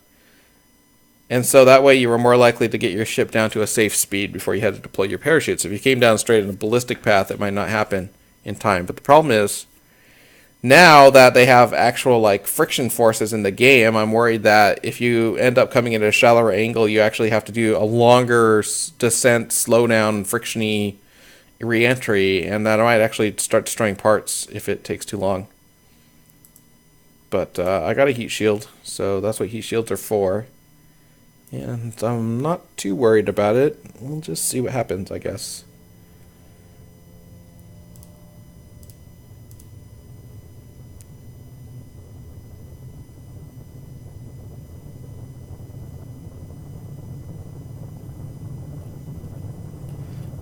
that way you were more likely to get your ship down to a safe speed before you had to deploy your parachutes. If you came down straight in a ballistic path, it might not happen in time. But the problem is, now that they have actual like friction forces in the game, I'm worried that if you end up coming at a shallower angle, you actually have to do a longer descent, slow down, frictiony re-entry, and that might actually start destroying parts if it takes too long. But I got a heat shield, so that's what heat shields are for. And I'm not too worried about it. We'll just see what happens, I guess.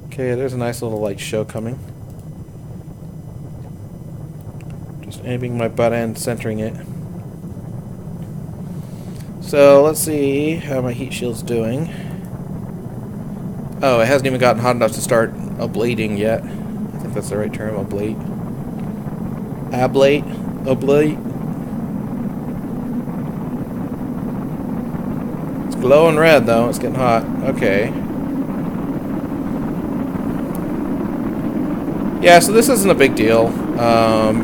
Okay, there's a nice little light show coming. Just aiming my butt end, centering it. So let's see how my heat shield's doing. Oh, it hasn't even gotten hot enough to start ablating yet. I think that's the right term, ablate. Oblate. It's glowing red though, it's getting hot. Okay. Yeah, so this isn't a big deal.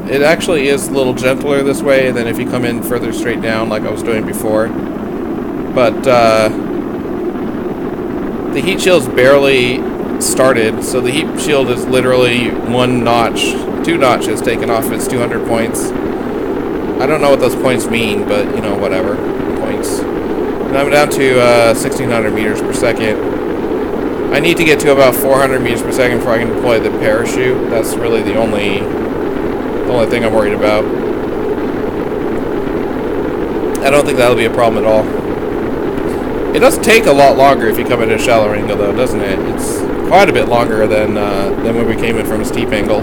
It actually is a little gentler this way than if you come in further straight down like I was doing before. But the heat shield's barely started, so the heat shield is literally 1 notch, 2 notches taken off its 200 points. I don't know what those points mean, but, you know, whatever. Points. And I'm down to 1,600 meters per second. I need to get to about 400 meters per second before I can deploy the parachute. That's really the only thing I'm worried about. I don't think that'll be a problem at all. It does take a lot longer if you come at a shallower angle, though, doesn't it? It's quite a bit longer than when we came in from a steep angle.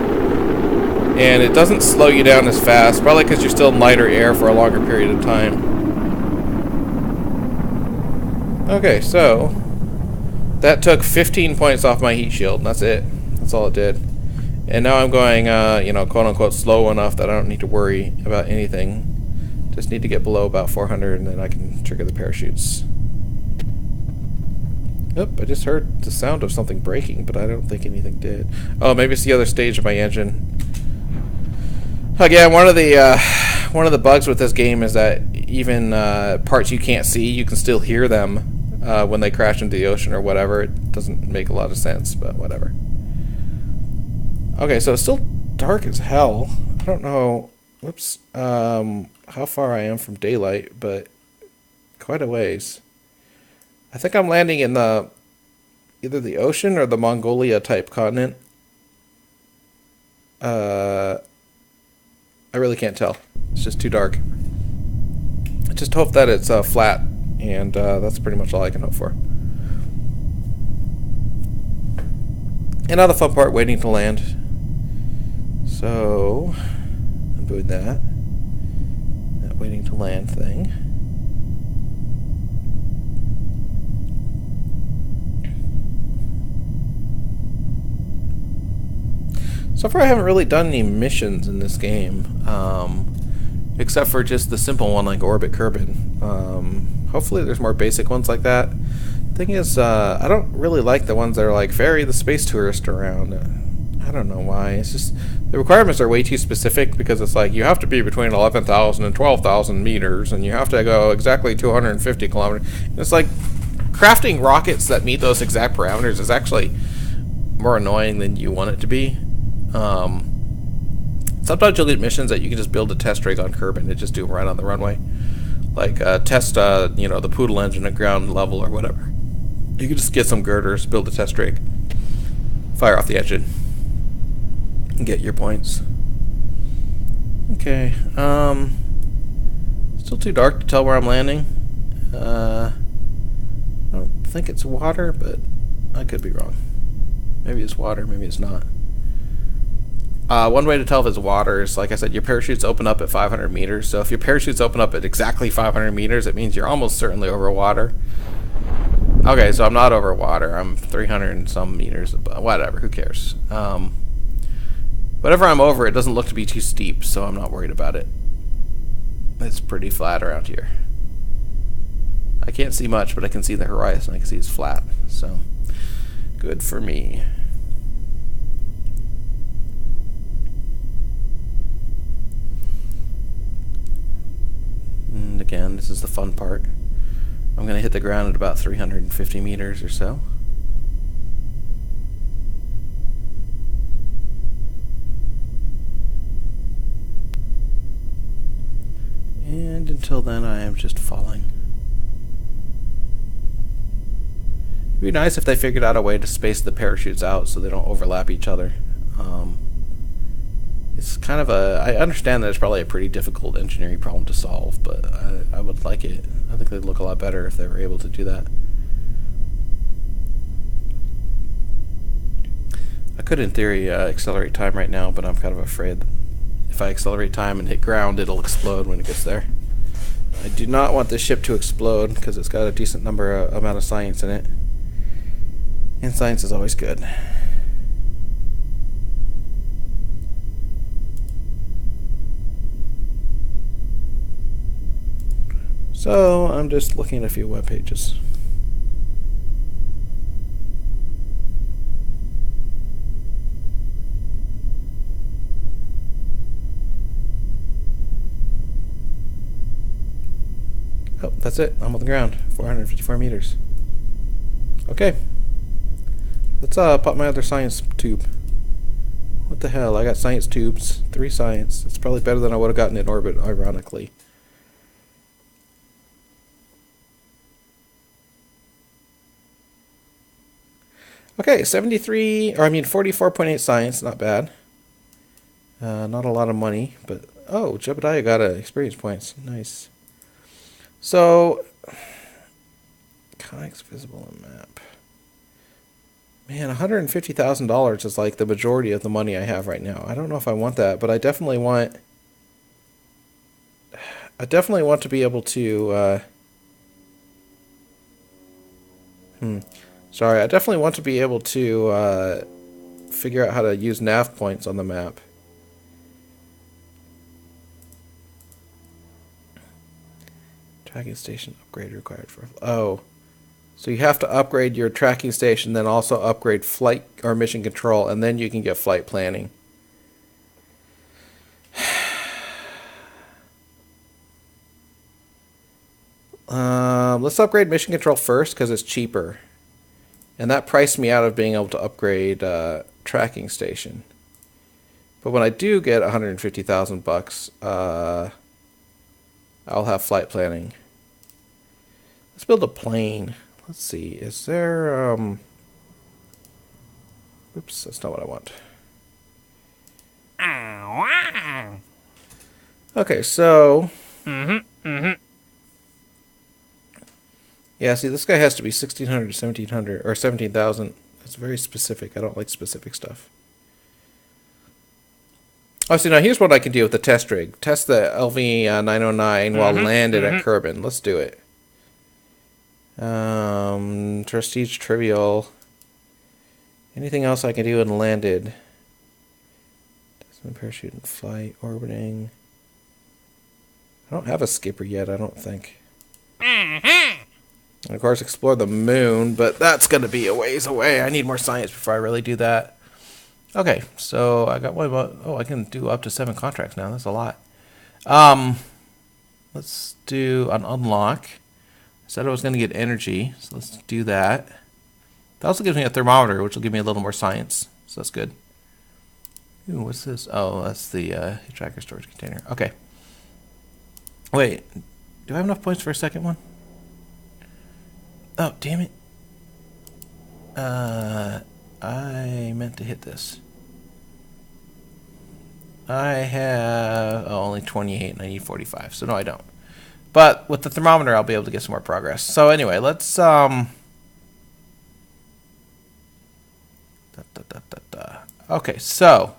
And it doesn't slow you down as fast, probably because you're still in lighter air for a longer period of time. Okay, so that took 15 points off my heat shield. That's it. That's all it did. And now I'm going, you know, quote-unquote slow enough that I don't need to worry about anything. Just need to get below about 400 and then I can trigger the parachutes. Oop, I just heard the sound of something breaking, but I don't think anything did. Oh, maybe it's the other stage of my engine. Again, one of the bugs with this game is that even parts you can't see, you can still hear them when they crash into the ocean or whatever. It doesn't make a lot of sense, but whatever. Okay, so it's still dark as hell. I don't know Whoops. How far I am from daylight, but quite a ways. I think I'm landing in the either the ocean or the Mongolia type continent. I really can't tell. It's just too dark. I just hope that it's flat, and that's pretty much all I can hope for. And now the fun part, waiting to land. So, I'm doing that waiting to land thing. So far I haven't really done any missions in this game, except for just the simple one like Orbit Kerbal. Hopefully there's more basic ones like that. Thing is, I don't really like the ones that are like ferry the space tourist around. I don't know why. It's just the requirements are way too specific because it's like you have to be between 11,000 and 12,000 meters, and you have to go exactly 250 kilometers. And it's like crafting rockets that meet those exact parameters is actually more annoying than you want it to be. Sometimes you'll get missions that you can just build a test rig on Kerbal and just do them right on the runway, like test the Poodle engine at ground level or whatever. You can just get some girders, build a test rig, fire off the engine, and get your points. Okay, still too dark to tell where I'm landing. I don't think it's water, but I could be wrong. Maybe it's water, maybe it's not. One way to tell if it's water is, like I said, your parachutes open up at 500 meters. So if your parachutes open up at exactly 500 meters, it means you're almost certainly over water. Okay, so I'm not over water. I'm 300 and some meters above. Whatever, who cares? Whatever I'm over, it doesn't look to be too steep, so I'm not worried about it. It's pretty flat around here. I can't see much, but I can see the horizon. I can see it's flat, so good for me. And again, this is the fun part. I'm going to hit the ground at about 350 meters or so. And until then, I am just falling. It'd be nice if they figured out a way to space the parachutes out so they don't overlap each other. It's kind of I understand that it's probably a pretty difficult engineering problem to solve, but I would like it. I think they'd look a lot better if they were able to do that. I could, in theory, accelerate time right now, but I'm kind of afraid that if I accelerate time and hit ground, it'll explode when it gets there. I do not want this ship to explode because it's got a decent amount of science in it. And science is always good. So I'm just looking at a few web pages. Oh, that's it. I'm on the ground. 454 meters. Okay. Let's pop my other science tube. What the hell? I got science tubes. 3 science. It's probably better than I would have gotten in orbit, ironically. Okay, 44.8 science, not bad. Not a lot of money, but oh, Jebediah got experience points. Nice. So, conics visible on map. Man, $150,000 is like the majority of the money I have right now. I don't know if I want that, but I definitely want to be able to Sorry, I definitely want to be able to figure out how to use nav points on the map. Tracking station upgrade required for... Oh. So you have to upgrade your tracking station, then also upgrade flight or mission control, and then you can get flight planning. Let's upgrade mission control first because it's cheaper. And that priced me out of being able to upgrade tracking station. But when I do get 150,000 bucks, I'll have flight planning. Let's build a plane. Let's see. Is there oops, that's not what I want. Okay, so yeah, see, this guy has to be 1,600 to 1,700 or 17,000. That's very specific. I don't like specific stuff. Oh, see, now here's what I can do with the test rig. Test the LV-909 while landed at Kerbal. Let's do it. Prestige trivial. Anything else I can do in landed? Parachute and flight, orbiting. I don't have a skipper yet, I don't think. And of course, explore the moon, but that's going to be a ways away. I need more science before I really do that. Okay, so I got one about. Oh, I can do up to 7 contracts now. That's a lot. Let's do an unlock. I said I was going to get energy, so let's do that. That also gives me a thermometer, which will give me a little more science, so that's good. Ooh, what's this? Oh, that's the tracker storage container. Okay. Wait, do I have enough points for a second one? Oh, damn it. I meant to hit this. I have only 28 and I need 45, so no, I don't. But with the thermometer, I'll be able to get some more progress. So anyway, let's okay, so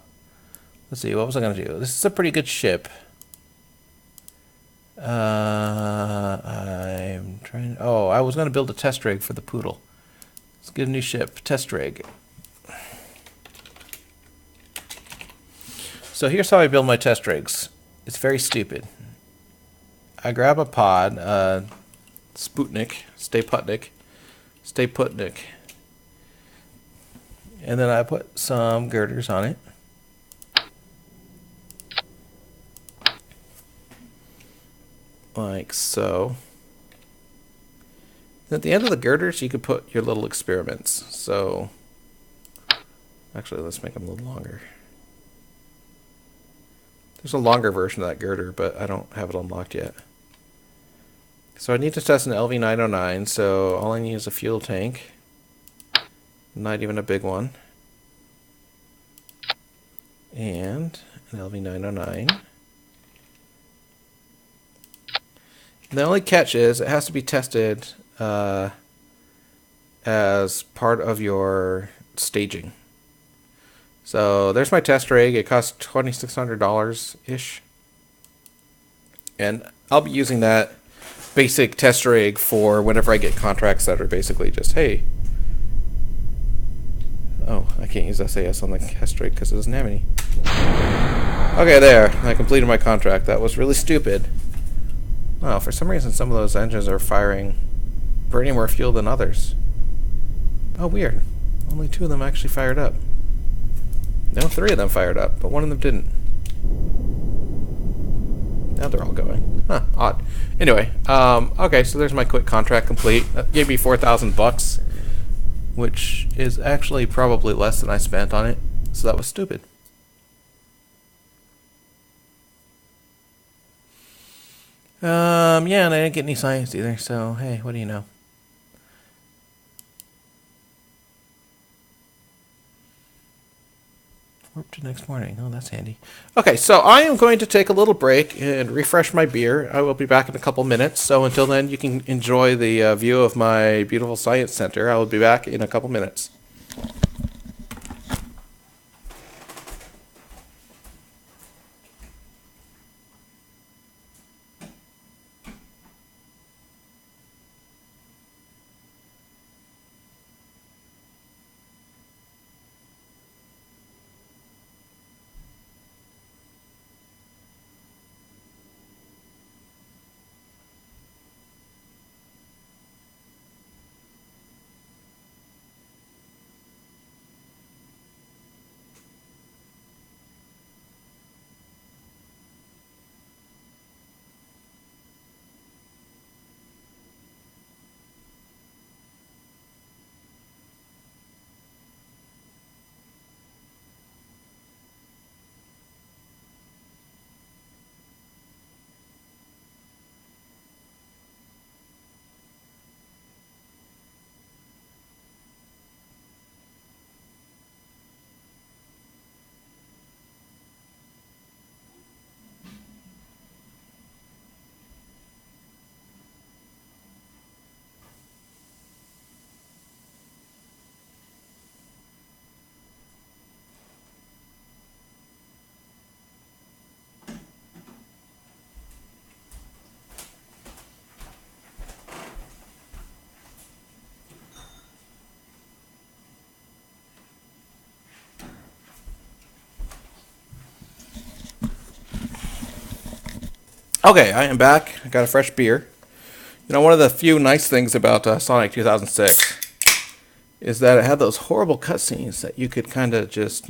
let's see, what was I going to do? This is a pretty good ship. I'm trying. Oh, I was going to build a test rig for the Poodle. Let's get a new ship. Test rig. So here's how I build my test rigs. It's very stupid. I grab a pod, Sputnik, Stay Putnik, and then I put some girders on it. Like so. At the end of the girders, you could put your little experiments. So, actually, let's make them a little longer. There's a longer version of that girder, but I don't have it unlocked yet. So I need to test an LV-909, so all I need is a fuel tank. Not even a big one. And an LV-909. The only catch is it has to be tested as part of your staging. So there's my test rig. It costs $2,600-ish. And I'll be using that basic test rig for whenever I get contracts that are basically just, hey. Oh, I can't use SAS on the test rig because it doesn't have any. Okay, there. I completed my contract. That was really stupid. Well, for some reason, some of those engines are burning more fuel than others. Oh, weird. Only 2 of them actually fired up. No, 3 of them fired up, but 1 of them didn't. Now they're all going. Huh, odd. Anyway, okay, so there's my quick contract complete. That gave me $4,000, which is actually probably less than I spent on it, so that was stupid. Yeah, and I didn't get any science either, so hey, what do you know? Warp to next morning. Oh, that's handy. Okay, so I am going to take a little break and refresh my beer. I will be back in a couple minutes, so until then you can enjoy the view of my beautiful science center. I will be back in a couple minutes. Okay, I am back. I got a fresh beer. You know, one of the few nice things about Sonic 2006 is that it had those horrible cutscenes that you could kind of just,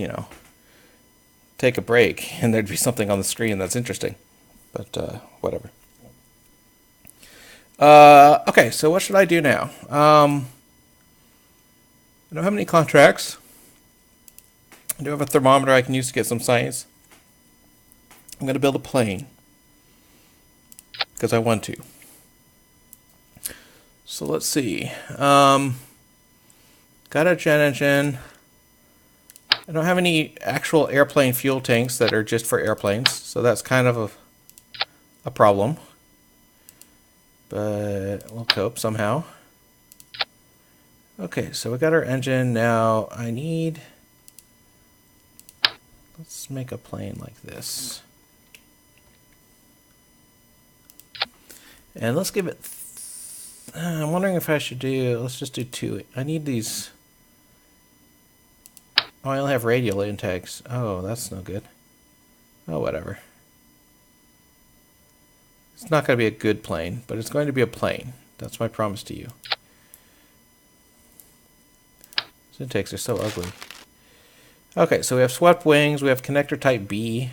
take a break and there'd be something on the screen that's interesting. But whatever. Okay, so what should I do now? I don't have any contracts. I do have a thermometer I can use to get some science. I'm going to build a plane because I want to. So let's see. Got a jet engine. I don't have any actual airplane fuel tanks that are just for airplanes, so that's kind of a problem. But we'll cope somehow. Okay, so we got our engine. Now I need... Let's make a plane like this. And let's give it... I'm wondering if I should do... Let's just do 2. I need these... Oh, I only have radial intakes. Oh, that's no good. Oh, whatever. It's not going to be a good plane, but it's going to be a plane. That's my promise to you. These intakes are so ugly. Okay, so we have swept wings. We have connector type B.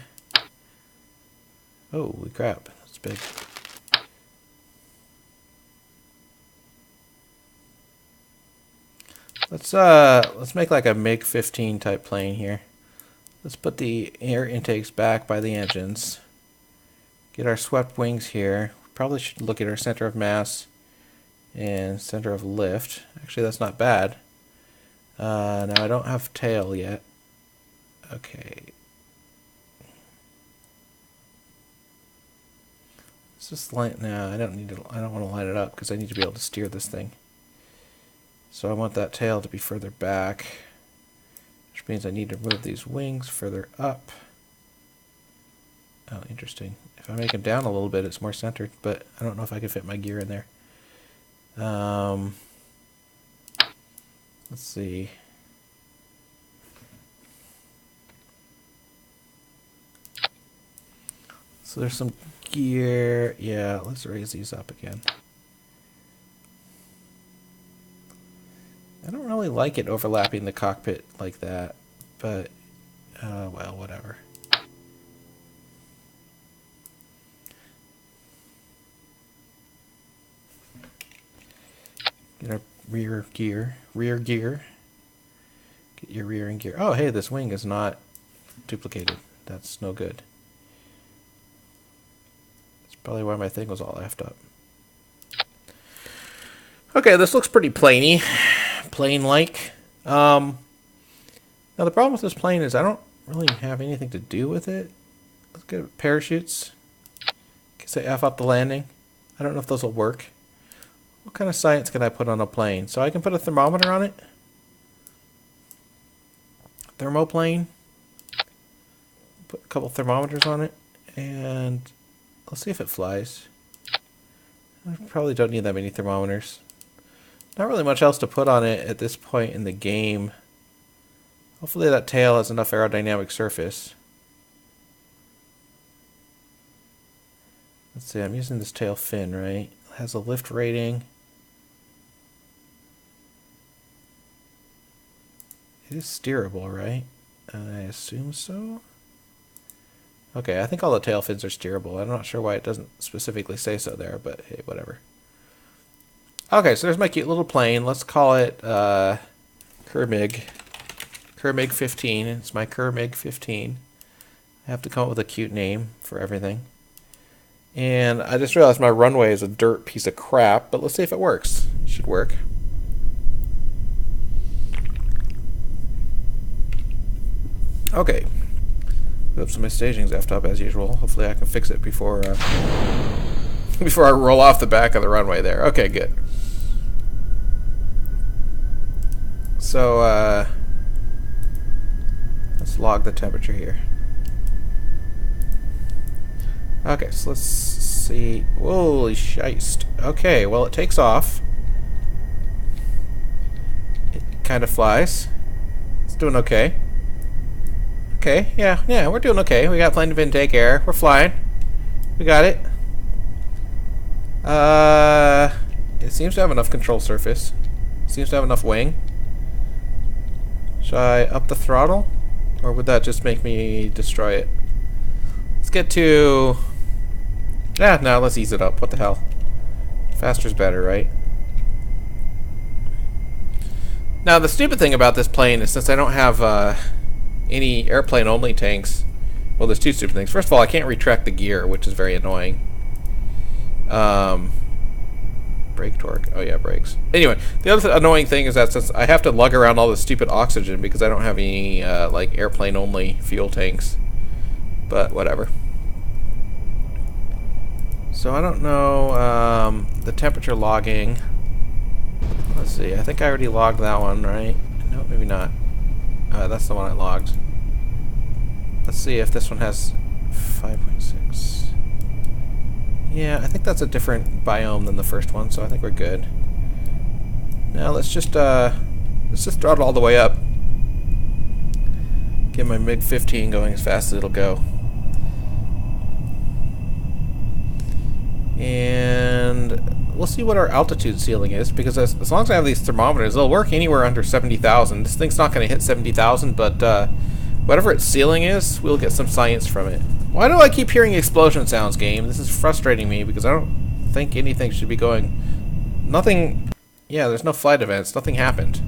Oh, crap. That's big. Let's make like a MiG-15 type plane here. Let's put the air intakes back by the engines. Get our swept wings here. Probably should look at our center of mass and center of lift. Actually, that's not bad. Now I don't have tail yet. Okay. Let's just line. No, I don't need to. I don't want to line it up because I need to be able to steer this thing. So I want that tail to be further back, which means I need to move these wings further up. Oh, interesting. If I make them down a little bit, it's more centered, but I don't know if I can fit my gear in there. Let's see. So there's some gear. Yeah, let's raise these up again. I don't really like it overlapping the cockpit like that, but, well, whatever. Get our rear gear. Get your rear end gear. Oh, hey, this wing is not duplicated. That's no good. That's probably why my thing was all effed up. Okay, this looks pretty plainy. Plane-like. Now the problem with this plane is I don't really have anything to do with it. Let's get parachutes. Can say F up the landing. I don't know if those will work. What kind of science can I put on a plane? So I can put a thermometer on it. Thermoplane. Put a couple thermometers on it. And let's see if it flies. I probably don't need that many thermometers. Not really much else to put on it at this point in the game. Hopefully that tail has enough aerodynamic surface. Let's see, I'm using this tail fin, right? It has a lift rating. It is steerable, right? I assume so. Okay, I think all the tail fins are steerable. I'm not sure why it doesn't specifically say so there, but hey, whatever. Okay, so there's my cute little plane. Let's call it Kermig. Kermig 15. It's my Kermig 15. I have to come up with a cute name for everything. And I just realized my runway is a dirt piece of crap, but let's see if it works. It should work. Okay. Oops, so my staging's effed up as usual. Hopefully I can fix it before before I roll off the back of the runway there. Okay, good. So, let's log the temperature here. Okay, so let's see. Holy shite. Okay, well, it takes off. It kind of flies. It's doing okay. Okay, yeah, we're doing okay. We got plenty of intake air. We're flying. We got it. It seems to have enough control surface. Seems to have enough wing. Should I up the throttle? Or would that just make me destroy it? Let's get to... Yeah, no, let's ease it up. What the hell? Faster's better, right? Now, the stupid thing about this plane is since I don't have any airplane-only tanks... Well, there's two stupid things. First of all, I can't retract the gear, which is very annoying. Brake torque. Oh yeah, brakes. Anyway, the other annoying thing is that since I have to lug around all this stupid oxygen because I don't have any like airplane-only fuel tanks. But whatever. So I don't know the temperature logging. Let's see. I think I already logged that one, right? No, maybe not. That's the one I logged. Let's see if this one has 5.6. Yeah, I think that's a different biome than the first one, so I think we're good. Now let's just throttle all the way up. Get my MiG-15 going as fast as it'll go. And we'll see what our altitude ceiling is, because as long as I have these thermometers, they'll work anywhere under 70,000. This thing's not going to hit 70,000, but whatever its ceiling is, we'll get some science from it. Why do I keep hearing explosion sounds, game? This is frustrating me because I don't think anything should be going... Nothing... Yeah, there's no flight events. Nothing happened.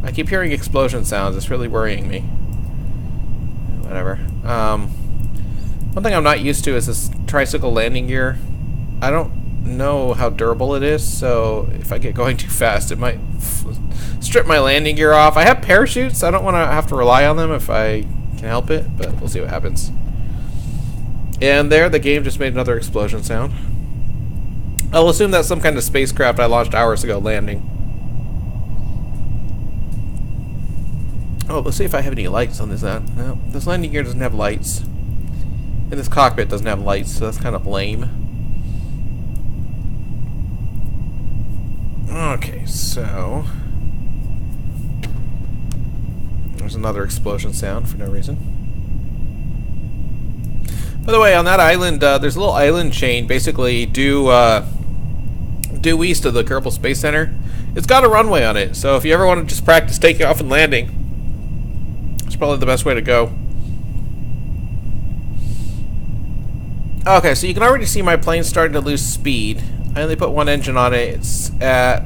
I keep hearing explosion sounds. It's really worrying me. Whatever. One thing I'm not used to is this tricycle landing gear. I don't know how durable it is, so if I get going too fast, it might strip my landing gear off. I have parachutes. I don't want to have to rely on them if I can help it, but we'll see what happens. And there, the game just made another explosion sound. I'll assume that's some kind of spacecraft I launched hours ago landing. Oh, let's see if I have any lights on this. No, this landing gear doesn't have lights. And this cockpit doesn't have lights, so that's kind of lame. Okay, so... There's another explosion sound for no reason. By the way, on that island, there's a little island chain, basically due east of the Kerbal Space Center. It's got a runway on it, so if you ever want to just practice taking off and landing, it's probably the best way to go. Okay, so you can already see my plane starting to lose speed. I only put one engine on it. It's at...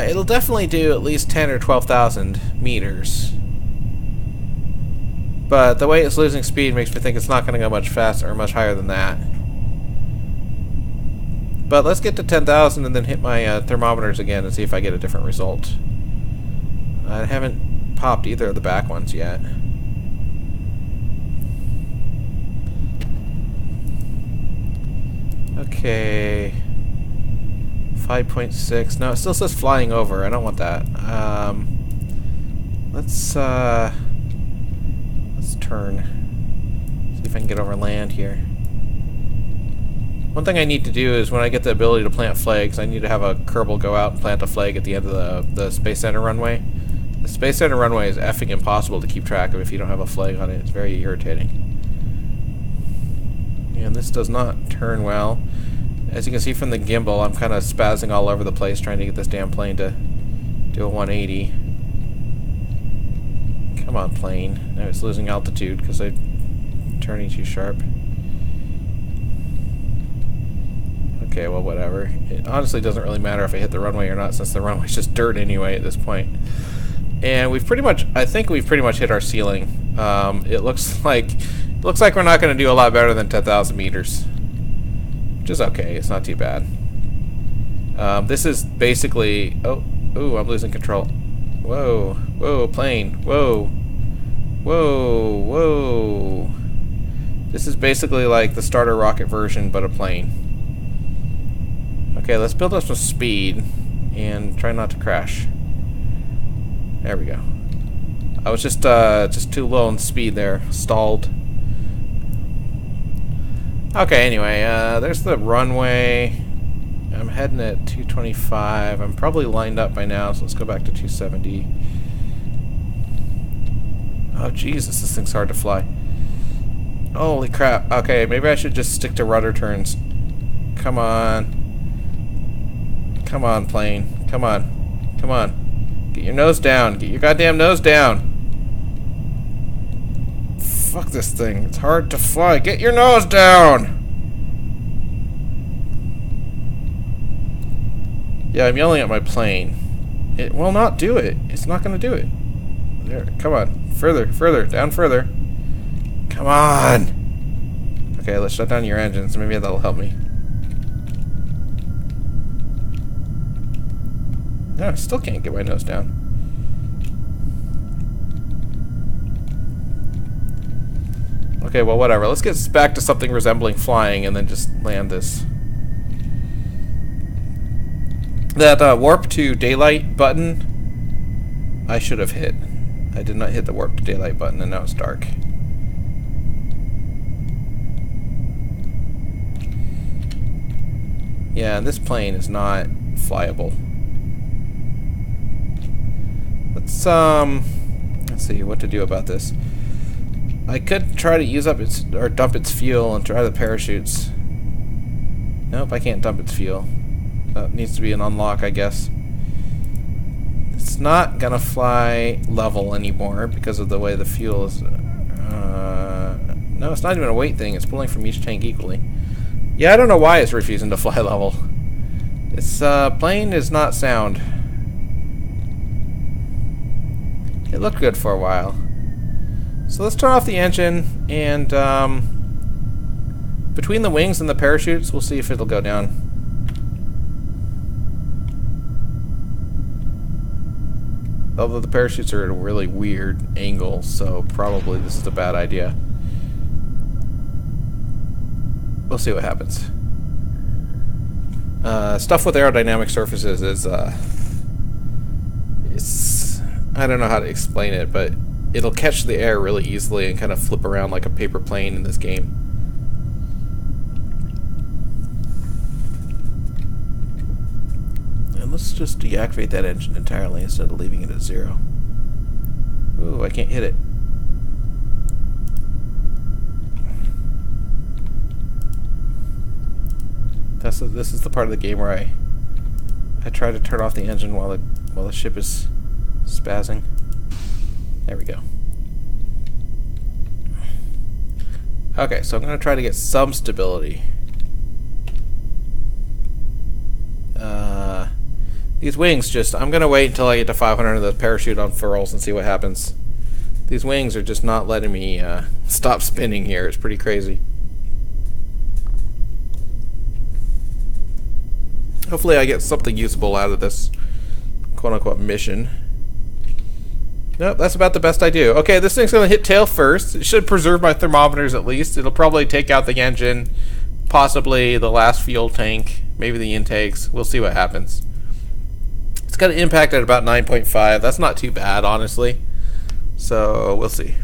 it'll definitely do at least 10 or 12,000 meters. But the way it's losing speed makes me think it's not going to go much faster or much higher than that. But let's get to 10,000 and then hit my thermometers again and see if I get a different result. I haven't popped either of the back ones yet. Okay. 5.6. No, it still says flying over. I don't want that. Let's turn. See if I can get over land here. One thing I need to do is when I get the ability to plant flags, I need to have a Kerbal go out and plant a flag at the end of the Space Center runway. The Space Center runway is effing impossible to keep track of if you don't have a flag on it. It's very irritating. And this does not turn well. As you can see from the gimbal, I'm kind of spazzing all over the place trying to get this damn plane to do a 180. Come on, plane. Now it's losing altitude because I'm turning too sharp. Okay, well, whatever. It honestly doesn't really matter if I hit the runway or not, since the runway's just dirt anyway at this point. And we've pretty much, I think we've pretty much hit our ceiling. It looks like we're not going to do a lot better than 10,000 meters. Which is okay, it's not too bad. This is basically... ooh, I'm losing control. Whoa, whoa, plane, whoa, whoa, whoa. This is basically like the starter rocket version, but a plane. Okay, let's build up some speed and try not to crash. There we go. I was just too low on speed there, stalled. Okay, anyway, there's the runway. I'm heading at 225. I'm probably lined up by now, so let's go back to 270. Oh, Jesus, this thing's hard to fly. Holy crap. Okay, maybe I should just stick to rudder turns. Come on. Come on, plane. Come on. Come on. Get your nose down. Get your goddamn nose down. Fuck this thing. It's hard to fly. Get your nose down! Yeah, I'm yelling at my plane. It will not do it. It's not going to do it. There. Come on. Further. Further. Down further. Come on! Okay, let's shut down your engines. Maybe that'll help me. No, I still can't get my nose down. Okay, well, whatever. Let's get back to something resembling flying and then just land this. That warp to daylight button, I should have hit. I did not hit the warp to daylight button, and now it's dark. Yeah, this plane is not flyable. Let's see what to do about this. I could try to use up its, or dump its fuel and try the parachutes. Nope, I can't dump its fuel. That needs to be an unlock, I guess. It's not gonna fly level anymore because of the way the fuel is. No, it's not even a weight thing. It's pulling from each tank equally. Yeah, I don't know why it's refusing to fly level. This plane is not sound. It looked good for a while. So let's turn off the engine, and between the wings and the parachutes, we'll see if it'll go down. Although the parachutes are at a really weird angle, so probably this is a bad idea. We'll see what happens. Stuff with aerodynamic surfaces is, it's, I don't know how to explain it, but it'll catch the air really easily and kind of flip around like a paper plane in this game. And let's just deactivate that engine entirely instead of leaving it at 0. Ooh, I can't hit it. This is the part of the game where I try to turn off the engine while the ship is spazzing. There we go. Okay, so I'm going to try to get some stability. These wings just... I'm going to wait until I get to 500 of the parachute unfurls and see what happens. These wings are just not letting me stop spinning here. It's pretty crazy. Hopefully I get something usable out of this quote-unquote mission. Nope, that's about the best I do. Okay, this thing's going to hit tail first. It should preserve my thermometers at least. It'll probably take out the engine, possibly the last fuel tank, maybe the intakes. We'll see what happens. It's got an impact at about 9.5. That's not too bad, honestly. So, we'll see.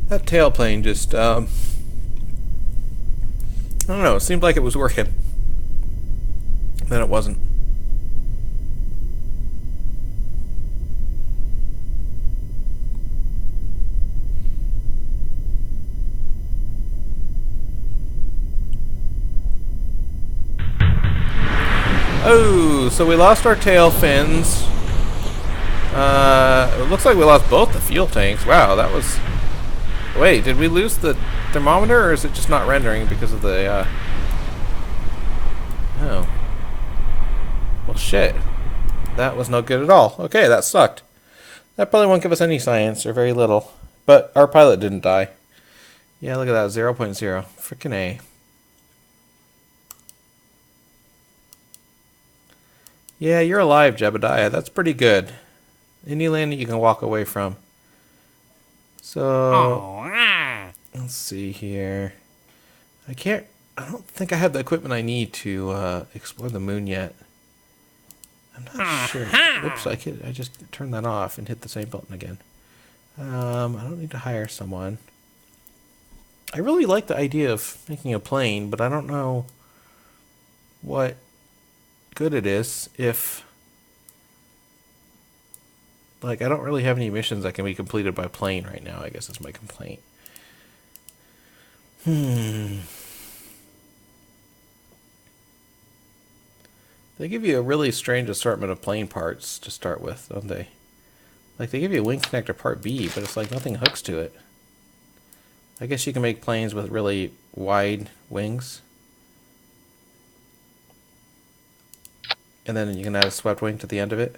That tailplane just, I don't know, it seemed like it was working. Then it wasn't. Oh, so we lost our tail fins. It looks like we lost both the fuel tanks. Wow, that was... Wait, did we lose the thermometer, or is it just not rendering because of the, Oh. Well, shit. That was no good at all. Okay, that sucked. That probably won't give us any science, or very little. But our pilot didn't die. Yeah, look at that, 0.0. Frickin' A. Yeah, you're alive, Jebediah. That's pretty good. Any landing you can walk away from. So, let's see here. I don't think I have the equipment I need to explore the moon yet. I'm not sure. Oops, I just turned that off and hit the same button again. I don't need to hire someone. I really like the idea of making a plane, but I don't know what good it is if... Like, I don't really have any missions that can be completed by plane right now, I guess is my complaint. They give you a really strange assortment of plane parts to start with, don't they? Like, they give you a wing connector part B, but it's like nothing hooks to it. I guess you can make planes with really wide wings. And then you can add a swept wing to the end of it.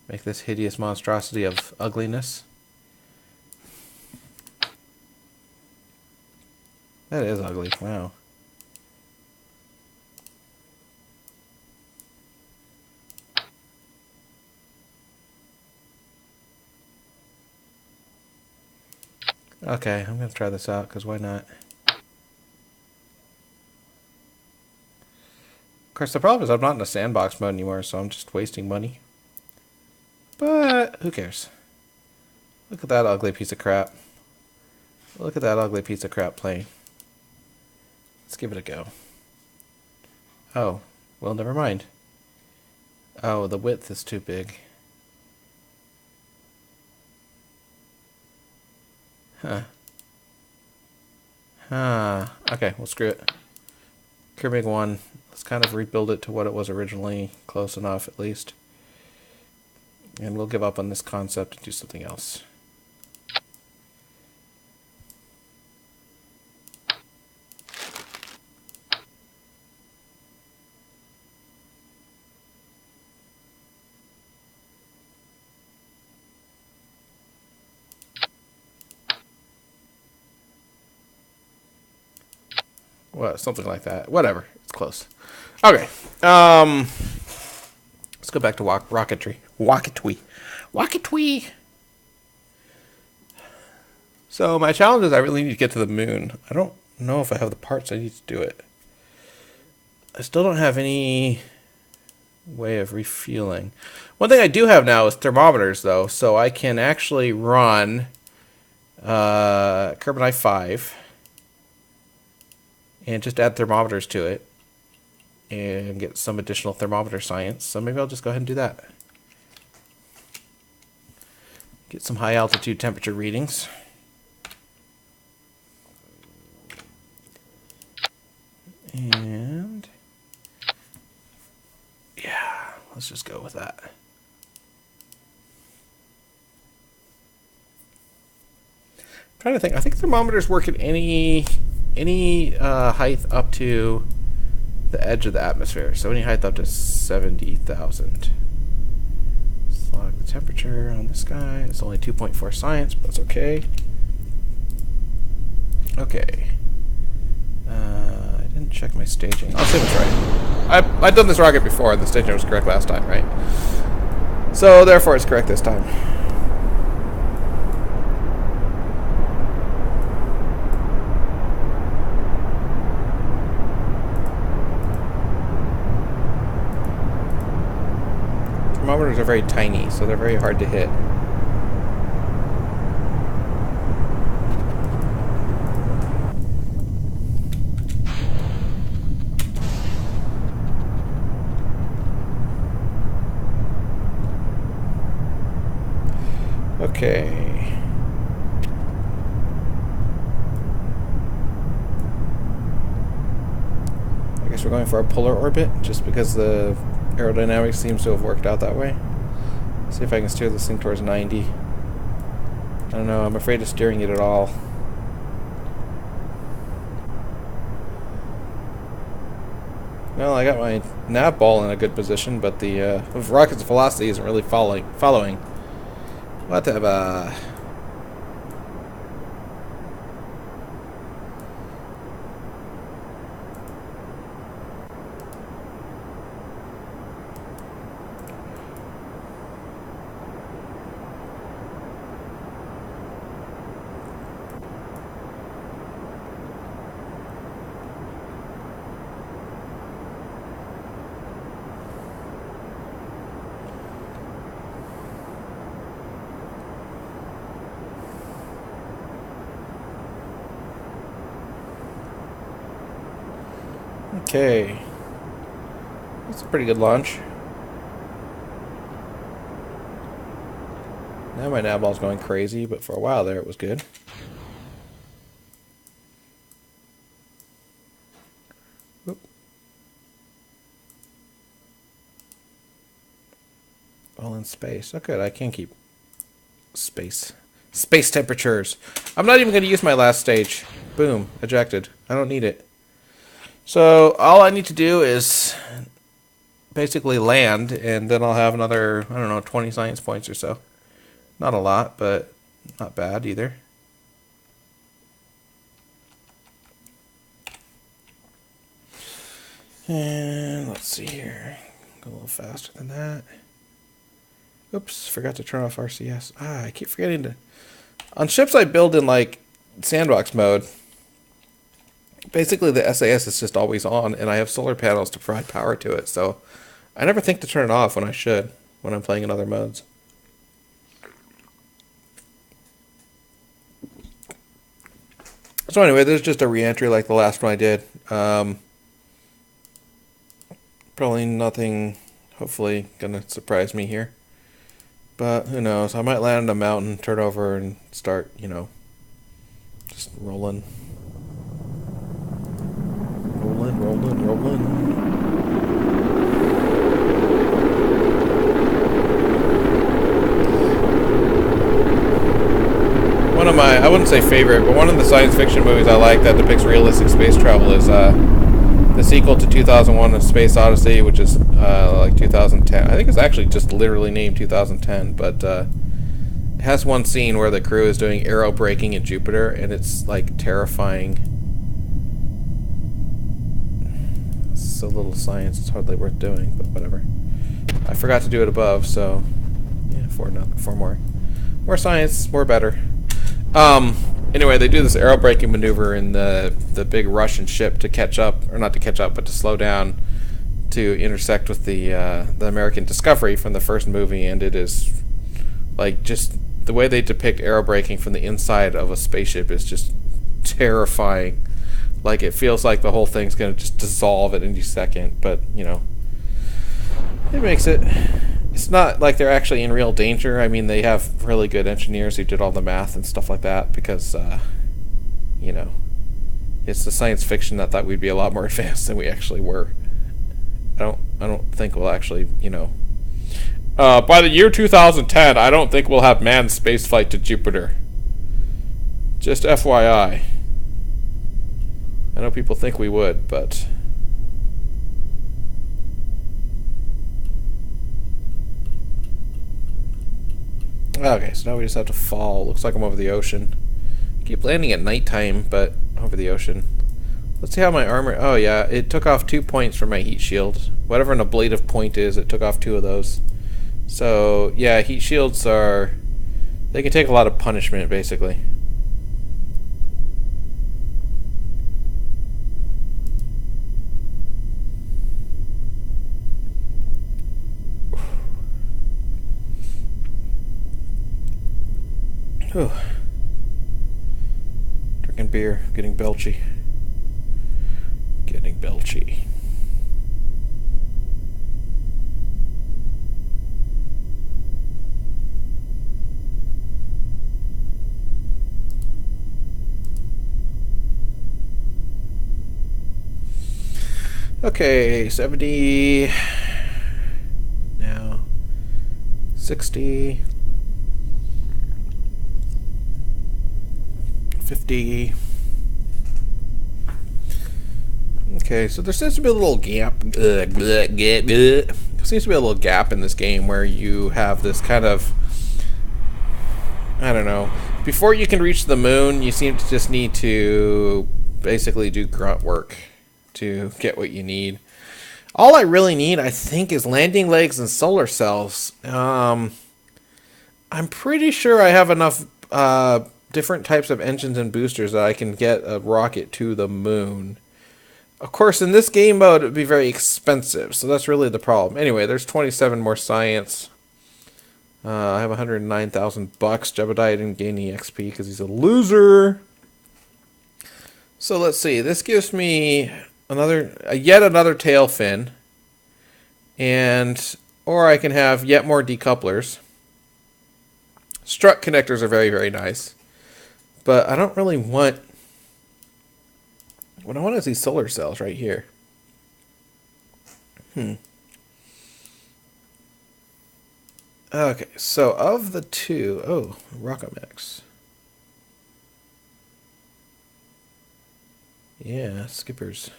Make this hideous monstrosity of ugliness. That is ugly, wow. Okay, I'm going to try this out, because why not? Of course, the problem is I'm not in a sandbox mode anymore, so I'm just wasting money. But, who cares? Look at that ugly piece of crap. Look at that ugly piece of crap plane. Let's give it a go. Oh, well, never mind. Oh, the width is too big. Huh. Okay, well, screw it. Kerbal 1. Let's kind of rebuild it to what it was originally. Close enough, at least. And we'll give up on this concept and do something else. Well, something like that. Whatever. It's close. Okay. Let's go back to rocketry. Rocketry. So my challenge is I really need to get to the moon. I don't know if I have the parts I need to do it. I still don't have any way of refueling. One thing I do have now is thermometers, though, so I can actually run Kerbal 5 and just add thermometers to it and get some additional thermometer science. So maybe I'll just go ahead and do that. Get some high altitude temperature readings. And yeah, let's just go with that. I'm trying to think. I think thermometers work at any height up to the edge of the atmosphere. So any height up to 70,000. Let's log the temperature on this guy. It's only 2.4 science, but that's okay. Okay. I didn't check my staging. I'll see if it's right. I've done this rocket before, and the staging was correct last time, right? So therefore, it's correct this time. Thermometers are very tiny, so they're very hard to hit. Okay. I guess we're going for a polar orbit, just because the aerodynamics seems to have worked out that way. See if I can steer this thing towards 90. I don't know, I'm afraid of steering it at all. Well, I got my nav ball in a good position, but the rocket's velocity isn't really following. Whatever. Okay. That's a pretty good launch. Now my nav ball's going crazy, but for a while there it was good. Oop. on space. Oh, good. I can keep space. Space temperatures. I'm not even going to use my last stage. Boom. Ejected. I don't need it. So all I need to do is basically land, and then I'll have another, I don't know, 20 science points or so. Not a lot, but not bad either. And let's see here. Go a little faster than that. Oops, forgot to turn off RCS. I keep forgetting to... On ships I build in, like, sandbox mode, basically the SAS is just always on, and I have solar panels to provide power to it, so I never think to turn it off when I should, when I'm playing in other modes. So anyway, there's just a re-entry like the last one I did. Probably nothing, hopefully, gonna surprise me here. But who knows? I might land on a mountain, turn over, and start, you know, just rolling. Rolling, rolling, rolling. One of my, I wouldn't say favorite, but one of the science fiction movies I like that depicts realistic space travel is the sequel to 2001: A Space Odyssey, which is like 2010. I think it's actually just literally named 2010, but it has one scene where the crew is doing aero braking in Jupiter, and it's like terrifying. It's a little science; it's hardly worth doing, but whatever. I forgot to do it above, so yeah, four more science, more better. Anyway, they do this aero braking maneuver in the big Russian ship to catch up, or not to catch up, but to slow down to intersect with the American Discovery from the first movie, and it is like just the way they depict aero braking from the inside of a spaceship is just terrifying. Like it feels like the whole thing's gonna just dissolve at any second, but you know, it makes it. It's not like they're actually in real danger. I mean, they have really good engineers who did all the math and stuff like that because, you know, it's the science fiction that thought we'd be a lot more advanced than we actually were. I don't think we'll actually, you know, by the year 2010, I don't think we'll have manned spaceflight to Jupiter. Just FYI. I know people think we would, but... Okay, so now we just have to fall. Looks like I'm over the ocean. Keep landing at nighttime, but over the ocean. Let's see how my armor... Oh, yeah, it took off 2 points from my heat shield. Whatever an ablative point is, it took off 2 of those. So, yeah, heat shields are... They can take a lot of punishment, basically. Whew. Drinking beer, getting belchy. Getting belchy. Okay, 70. Now 60. 50. Okay, so there seems to be a little gap. There seems to be a little gap in this game where you have this kind of, I don't know. Before you can reach the moon, you seem to just need to basically do grunt work to get what you need. All I really need, I think, is landing legs and solar cells. I'm pretty sure I have enough different types of engines and boosters that I can get a rocket to the moon. Of course, in this game mode, it would be very expensive, so that's really the problem. Anyway, there's 27 more science. I have 109,000 bucks. Jebediah didn't gain any XP because he's a loser. So let's see. This gives me yet another tail fin, or I can have yet more decouplers. Strut connectors are very, very nice. But I don't really want... What I want is these solar cells right here. Okay, so of the two, oh, Rockomax. Yeah, skippers.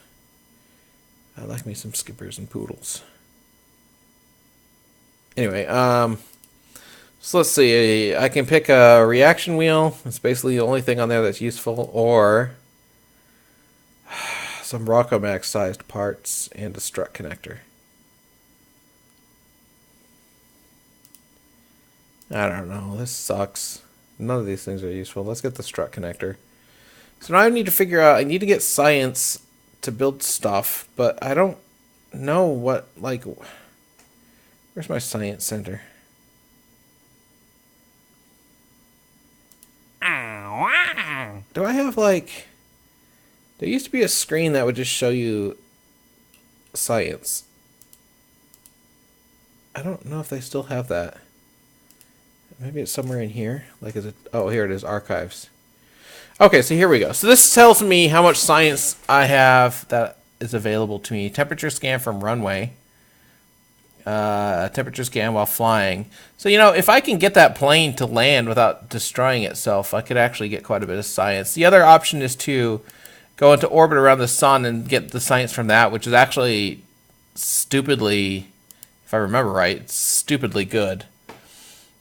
I like me some skippers and poodles. Anyway, so let's see. I can pick a reaction wheel. It's basically the only thing on there that's useful, or some Rockomax sized parts and a strut connector. I don't know. This sucks. None of these things are useful. Let's get the strut connector. So now I need to figure out, I need to get science to build stuff, but I don't know what, like, where's my science center? Do I have, like, there used to be a screen that would just show you science. I don't know if they still have that. Maybe it's somewhere in here. Like, is it? Oh, here it is, archives. Okay, so here we go. So this tells me how much science I have that is available to me. Temperature scan from runway. Temperature scan while flying. So, you know, if I can get that plane to land without destroying itself, I could actually get quite a bit of science. The other option is to go into orbit around the sun and get the science from that, which is actually stupidly, if I remember right, stupidly good.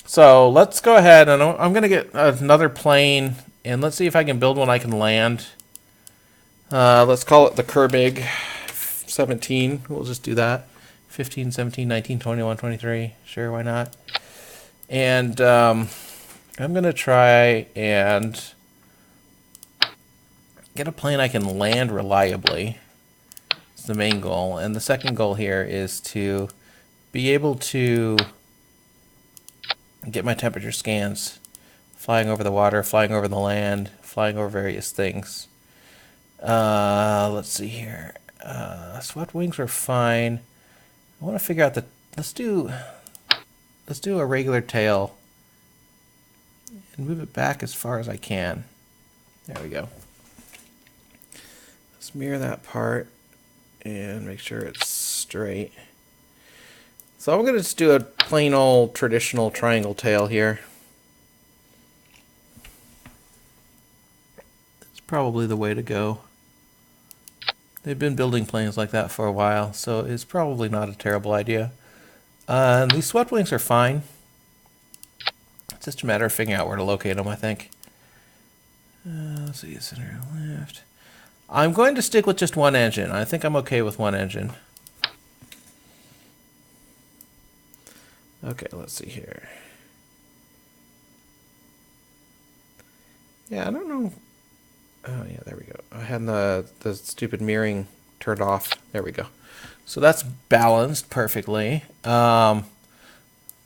So let's go ahead, and I'm going to get another plane, and let's see if I can build one I can land. Let's call it the Kerbal 17. We'll just do that. 15, 17, 19, 21, 23. Sure, why not? And I'm going to try and get a plane I can land reliably. It's the main goal. And the second goal here is to be able to get my temperature scans, flying over the water, flying over the land, flying over various things. Let's see here. Swept wings are fine. I want to figure out the. Let's do a regular tail and move it back as far as I can. There we go. Let's mirror that part and make sure it's straight. So I'm going to just do a plain old traditional triangle tail here. It's probably the way to go. They've been building planes like that for a while, so it's probably not a terrible idea. These swept wings are fine. It's just a matter of figuring out where to locate them, I think. Let's see, center left. I'm going to stick with just one engine. I think I'm okay with one engine. Okay, let's see here. Yeah, I don't know. Oh, yeah, there we go. I had the stupid mirroring turned off. There we go. So that's balanced perfectly. Now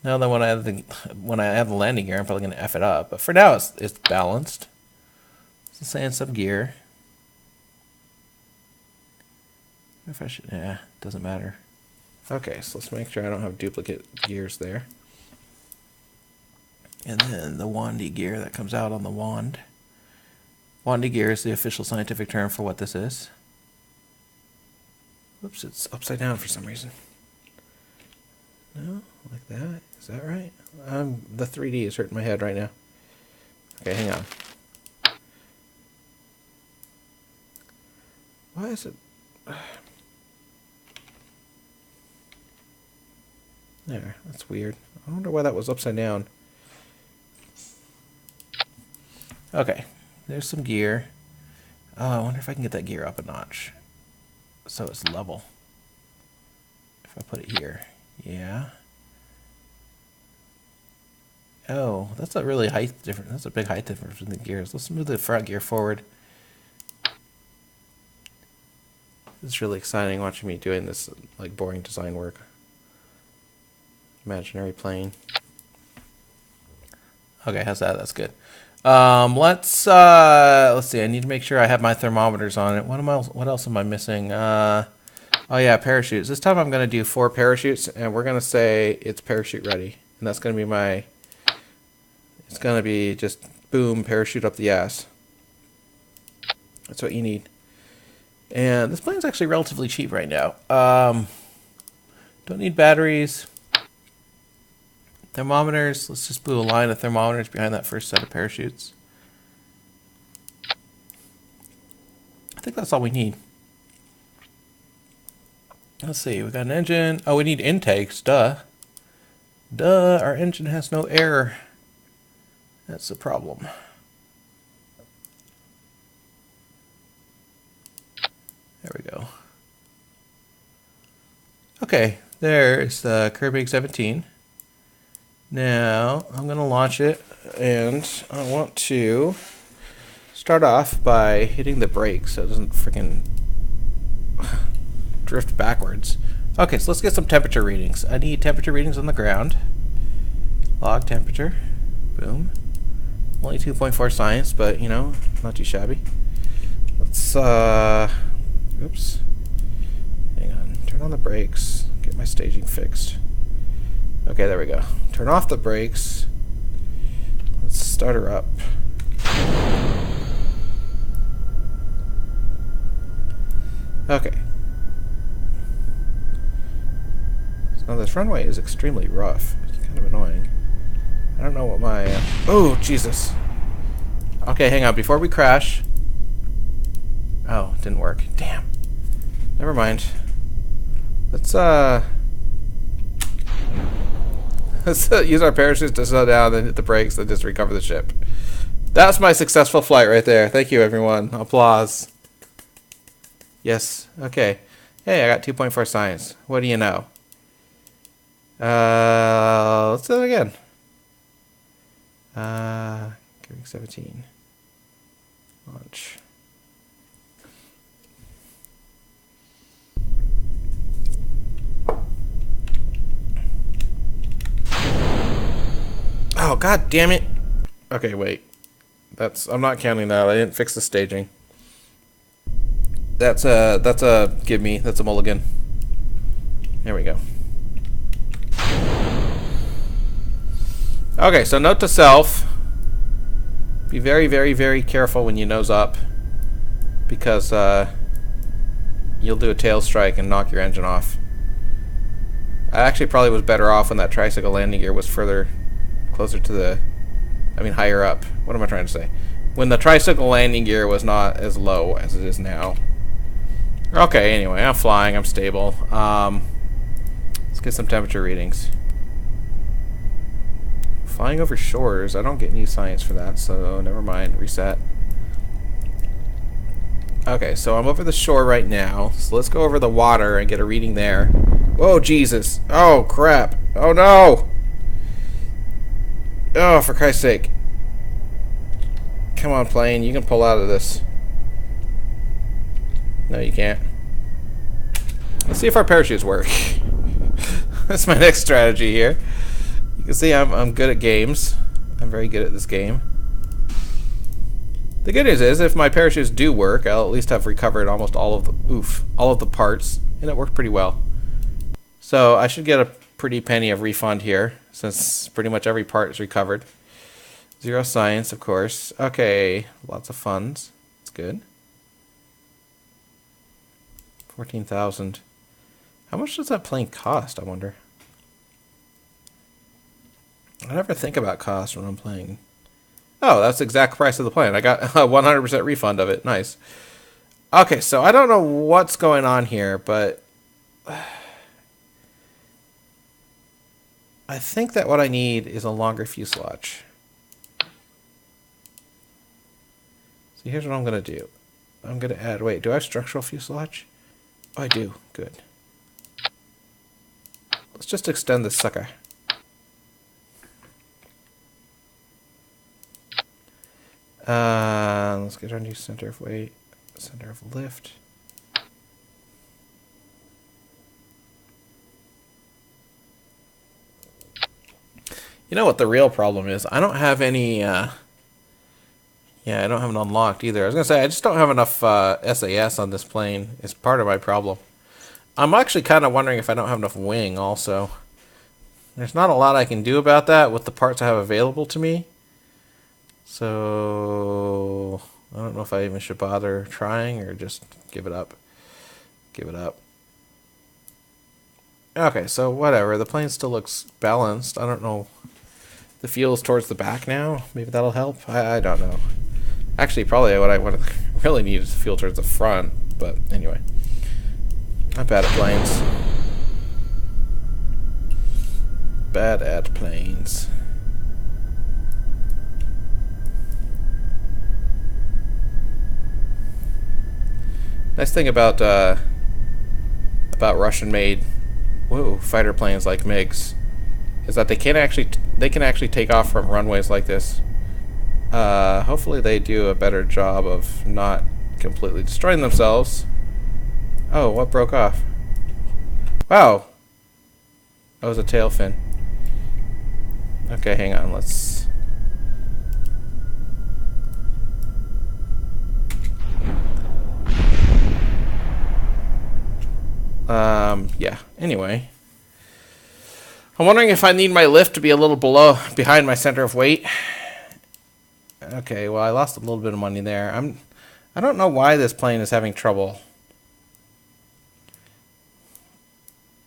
then, when I add the landing gear, I'm probably going to F it up. But for now, it's balanced. Let's say in some gear. If I should, yeah, doesn't matter. Okay, so let's make sure I don't have duplicate gears there. And then the wandy gear that comes out on the wand. Wandy gear is the official scientific term for what this is. Oops, it's upside down for some reason. No, like that. Is that right? The 3D is hurting my head right now. Okay, hang on. Why is it... There, that's weird. I wonder why that was upside down. Okay, there's some gear. Oh, I wonder if I can get that gear up a notch so it's level. If I put it here. Yeah. Oh, that's a really height difference. That's a big height difference between the gears. Let's move the front gear forward. It's really exciting watching me doing this like boring design work. Imaginary plane. Okay, how's that? That's good. Let's see. I need to make sure I have my thermometers on it. What else am I missing? Oh yeah, parachutes. This time I'm going to do 4 parachutes, and we're going to say it's parachute ready, and that's going to be my. It's going to be just boom, parachute up the ass. That's what you need. And this plane's actually relatively cheap right now. Don't need batteries. Thermometers. Let's just put a line of thermometers behind that first set of parachutes. I think that's all we need. Let's see. We got an engine. Oh, we need intakes. Duh. Duh. Our engine has no air. That's the problem. There we go. Okay. There's the Kerbal 17. Now, I'm going to launch it, and I want to start off by hitting the brakes so it doesn't freaking drift backwards. Okay, so let's get some temperature readings. I need temperature readings on the ground. Log temperature. Boom. Only 2.4 science, but, you know, not too shabby. Let's, oops. Hang on. Turn on the brakes. Get my staging fixed. Okay, there we go. Turn off the brakes. Let's start her up. Okay. So this runway is extremely rough. It's kind of annoying. I don't know what my... oh, Jesus. Okay, hang on. Before we crash... oh, it didn't work. Damn. Never mind. Let's use our parachutes to slow down, then hit the brakes, then just recover the ship. That's my successful flight right there. Thank you, everyone. Applause. Yes. Okay. Hey, I got 2.4 science. What do you know? Let's do it again. Kerbal 17. Launch. Oh, god damn it. Okay, wait. I'm not counting that. I didn't fix the staging. That's a give me. That's a mulligan. There we go. Okay, so note to self. Be very, very, very careful when you nose up. Because you'll do a tail strike and knock your engine off. I actually probably was better off when that tricycle landing gear was closer to the... I mean, higher up. What am I trying to say? When the tricycle landing gear was not as low as it is now. Okay, anyway, I'm flying. I'm stable. Let's get some temperature readings. Flying over shores. I don't get any science for that, so never mind. Reset. Okay, so I'm over the shore right now. So let's go over the water and get a reading there. Whoa, Jesus. Oh, crap. Oh, no. Oh, for Christ's sake. Come on, plane. You can pull out of this. No, you can't. Let's see if our parachutes work. That's my next strategy here. You can see I'm good at games. I'm very good at this game. The good news is, if my parachutes do work, I'll at least have recovered almost all of the parts, and it worked pretty well. So I should get a pretty penny of refund here, since pretty much every part is recovered. 0 science, of course. Okay, lots of funds. That's good. 14,000. How much does that plane cost, I wonder? I never think about cost when I'm playing. Oh, that's the exact price of the plane. I got a 100% refund of it. Nice. Okay, so I don't know what's going on here, but I think that what I need is a longer fuselage. So here's what I'm going to do. I'm going to add... wait, do I have structural fuselage? Oh, I do. Good. Let's just extend this sucker. Let's get our new center of weight, center of lift. You know what the real problem is? I don't have any, yeah, I don't have it unlocked either. I was going to say, I just don't have enough SAS on this plane. It's part of my problem. I'm actually kind of wondering if I don't have enough wing also. There's not a lot I can do about that with the parts I have available to me. So I don't know if I even should bother trying or just give it up. Give it up. Okay, so whatever. The plane still looks balanced. I don't know. The fuel is towards the back now. Maybe that'll help. I don't know. Actually, probably what I really need is the fuel towards the front. But anyway, I'm bad at planes. Bad at planes. Nice thing about Russian-made fighter planes like MiGs is that they can actually take off from runways like this. Hopefully they do a better job of not completely destroying themselves. Oh, what broke off? Wow. That was a tail fin. Okay, hang on. Let's... yeah. Anyway. I'm wondering if I need my lift to be a little behind my center of weight. Okay, well, I lost a little bit of money there. I don't know why this plane is having trouble.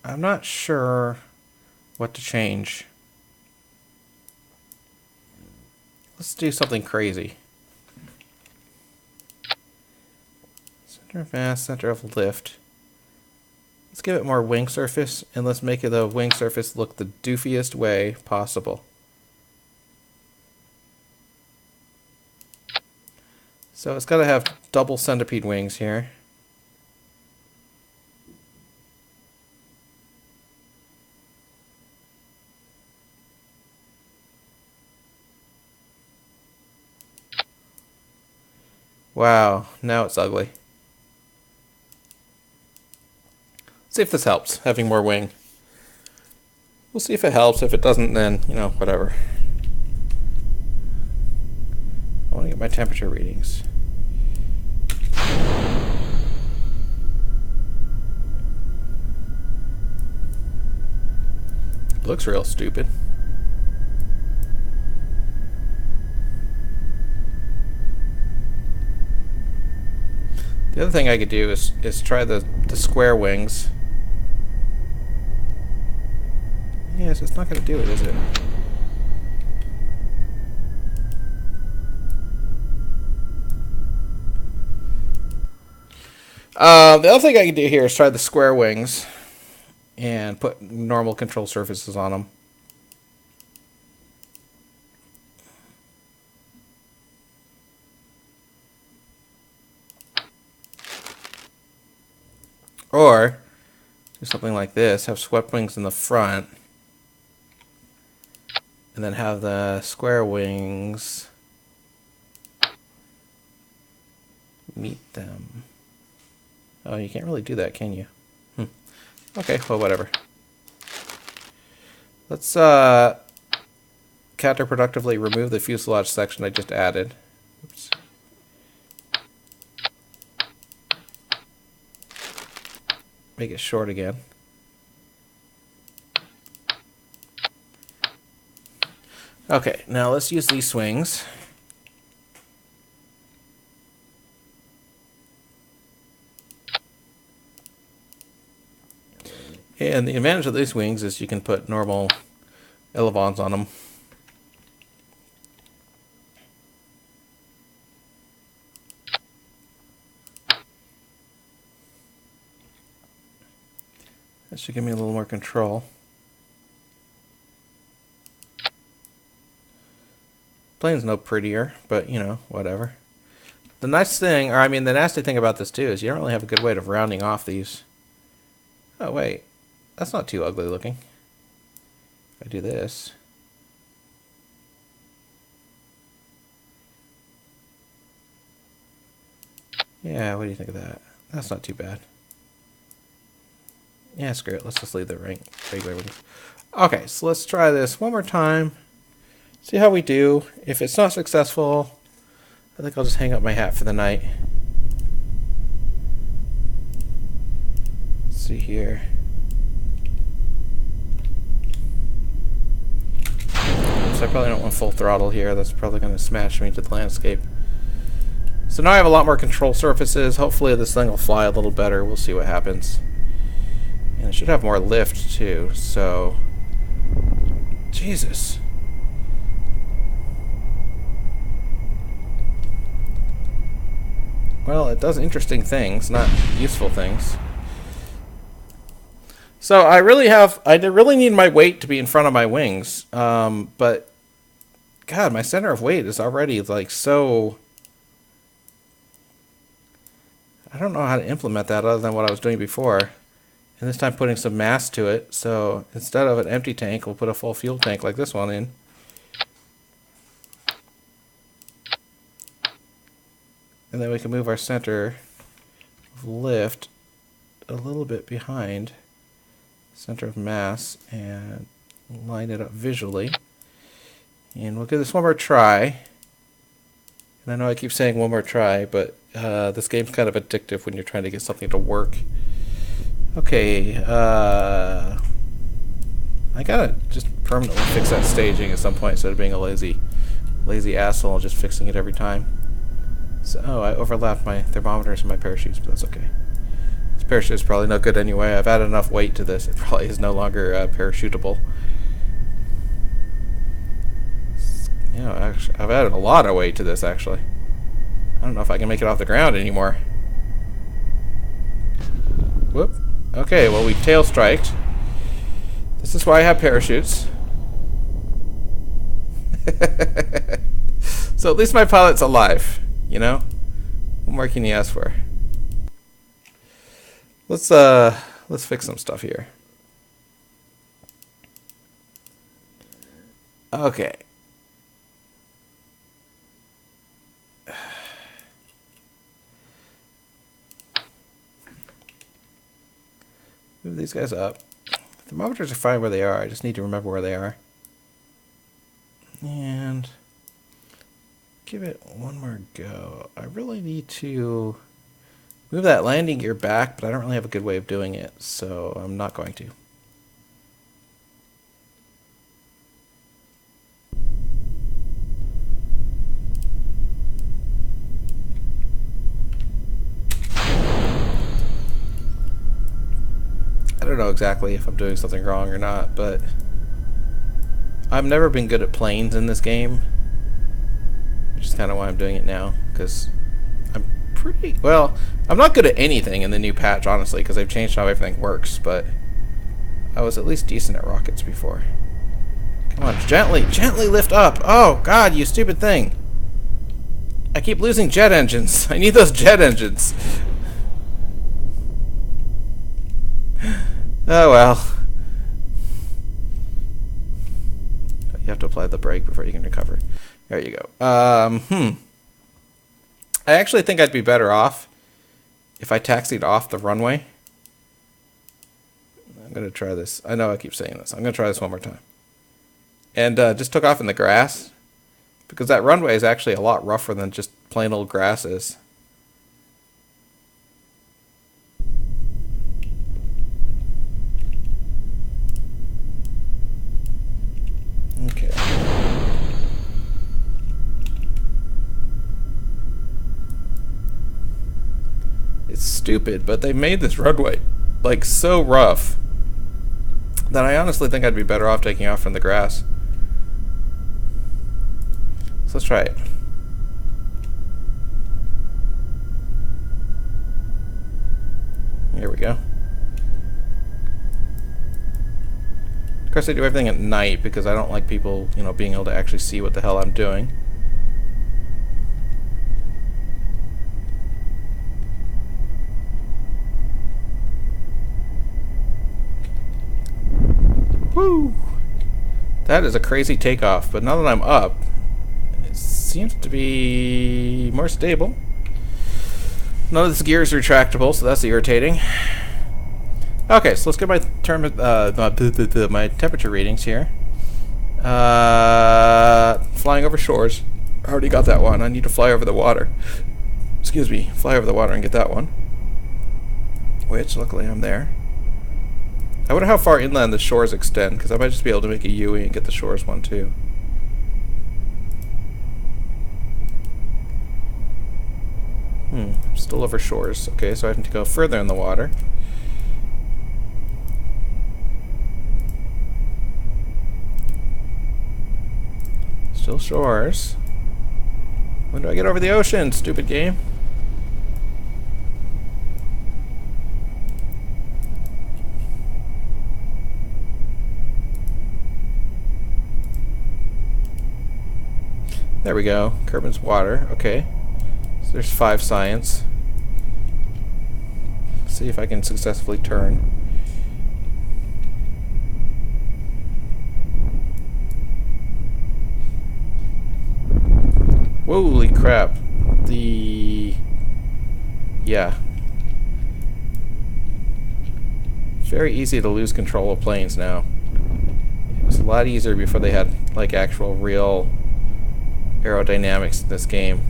I'm not sure what to change. Let's do something crazy. Center of mass, center of lift. Let's give it more wing surface, and let's make the wing surface look the doofiest way possible. So it's got to have double centipede wings here. Wow, now it's ugly. Let's see if this helps, having more wing. We'll see if it helps. If it doesn't, then, you know, whatever. I want to get my temperature readings. It looks real stupid. The other thing I could do is try the square wings. Yes, it's not going to do it, is it? The other thing I can do here is try the square wings and put normal control surfaces on them. Or do something like this, have swept wings in the front, and then have the square wings meet them. Oh, you can't really do that, can you? Okay, well, whatever. Let's counterproductively remove the fuselage section I just added. Oops. Make it short again. Okay, now let's use these swings. And the advantage of these wings is you can put normal elevons on them. That should give me a little more control. Plane's no prettier, but you know, whatever. The nice thing, or I mean the nasty thing about this too, is you don't really have a good way of rounding off these. Oh wait, that's not too ugly looking. If I do this. Yeah, what do you think of that? That's not too bad. Yeah, screw it. Let's just leave the regular wings. Okay, so let's try this one more time. See how we do. If it's not successful, I think I'll just hang up my hat for the night. Let's see here. So I probably don't want full throttle here. That's probably going to smash me to the landscape. So now I have a lot more control surfaces. Hopefully this thing will fly a little better. We'll see what happens. And it should have more lift too, so... Jesus. Well, it does interesting things, not useful things. So I really need my weight to be in front of my wings. But, God, my center of weight is already, like, so... I don't know how to implement that other than what I was doing before. And this time putting some mass to it. So instead of an empty tank, we'll put a full fuel tank like this one in. And then we can move our center of lift a little bit behind center of mass and line it up visually. And we'll give this one more try. And I know I keep saying one more try, but this game's kind of addictive when you're trying to get something to work. Okay, I gotta just permanently fix that staging at some point instead of being a lazy asshole and just fixing it every time. So, oh, I overlapped my thermometers and my parachutes, but that's okay. This parachute is probably no good anyway. I've added enough weight to this. It probably is no longer parachutable. You know, actually, I've added a lot of weight to this, actually. I don't know if I can make it off the ground anymore. Whoop. Okay, well, we tail striked. This is why I have parachutes. So at least my pilot's alive, you know? What more can you ask for? Let's fix some stuff here. Okay. Move these guys up. Thermometers are fine where they are. I just need to remember where they are. And give it one more go. I really need to move that landing gear back, but I don't really have a good way of doing it, so I'm not going to. I don't know exactly if I'm doing something wrong or not, but I've never been good at planes in this game, which is kind of why I'm doing it now, because I'm pretty, well, I'm not good at anything in the new patch, honestly, because they've changed how everything works, but I was at least decent at rockets before. Come on, gently lift up. Oh, God, you stupid thing. I keep losing jet engines. I need those jet engines. Oh, well. You have to apply the brake before you can recover. There you go. I actually think I'd be better off if I taxied off the runway. I'm going to try this. I know I keep saying this. I'm going to try this one more time. And just took off in the grass. Because that runway is actually a lot rougher than just plain old grass is. Okay. It's stupid, but they made this runway like so rough that I honestly think I'd be better off taking off from the grass. So let's try it. Here we go. Of course, I do everything at night because I don't like people, you know, being able to actually see what the hell I'm doing. Woo! That is a crazy takeoff, but now that I'm up, it seems to be more stable. None of this gear is retractable, so that's irritating. Okay, so let's get my my temperature readings here. Flying over shores. I already got that one. I need to fly over the water. Excuse me, fly over the water and get that one. Which, luckily, I'm there. I wonder how far inland the shores extend, because I might just be able to make a UE and get the shores one too. Still over shores. Okay, so I have to go further in the water. Still shores. When do I get over the ocean, stupid game? There we go. Kerbin's water. Okay. So there's 5 science. Let's see if I can successfully turn. Holy crap. Yeah. It's very easy to lose control of planes now. It was a lot easier before they had like actual real aerodynamics in this game.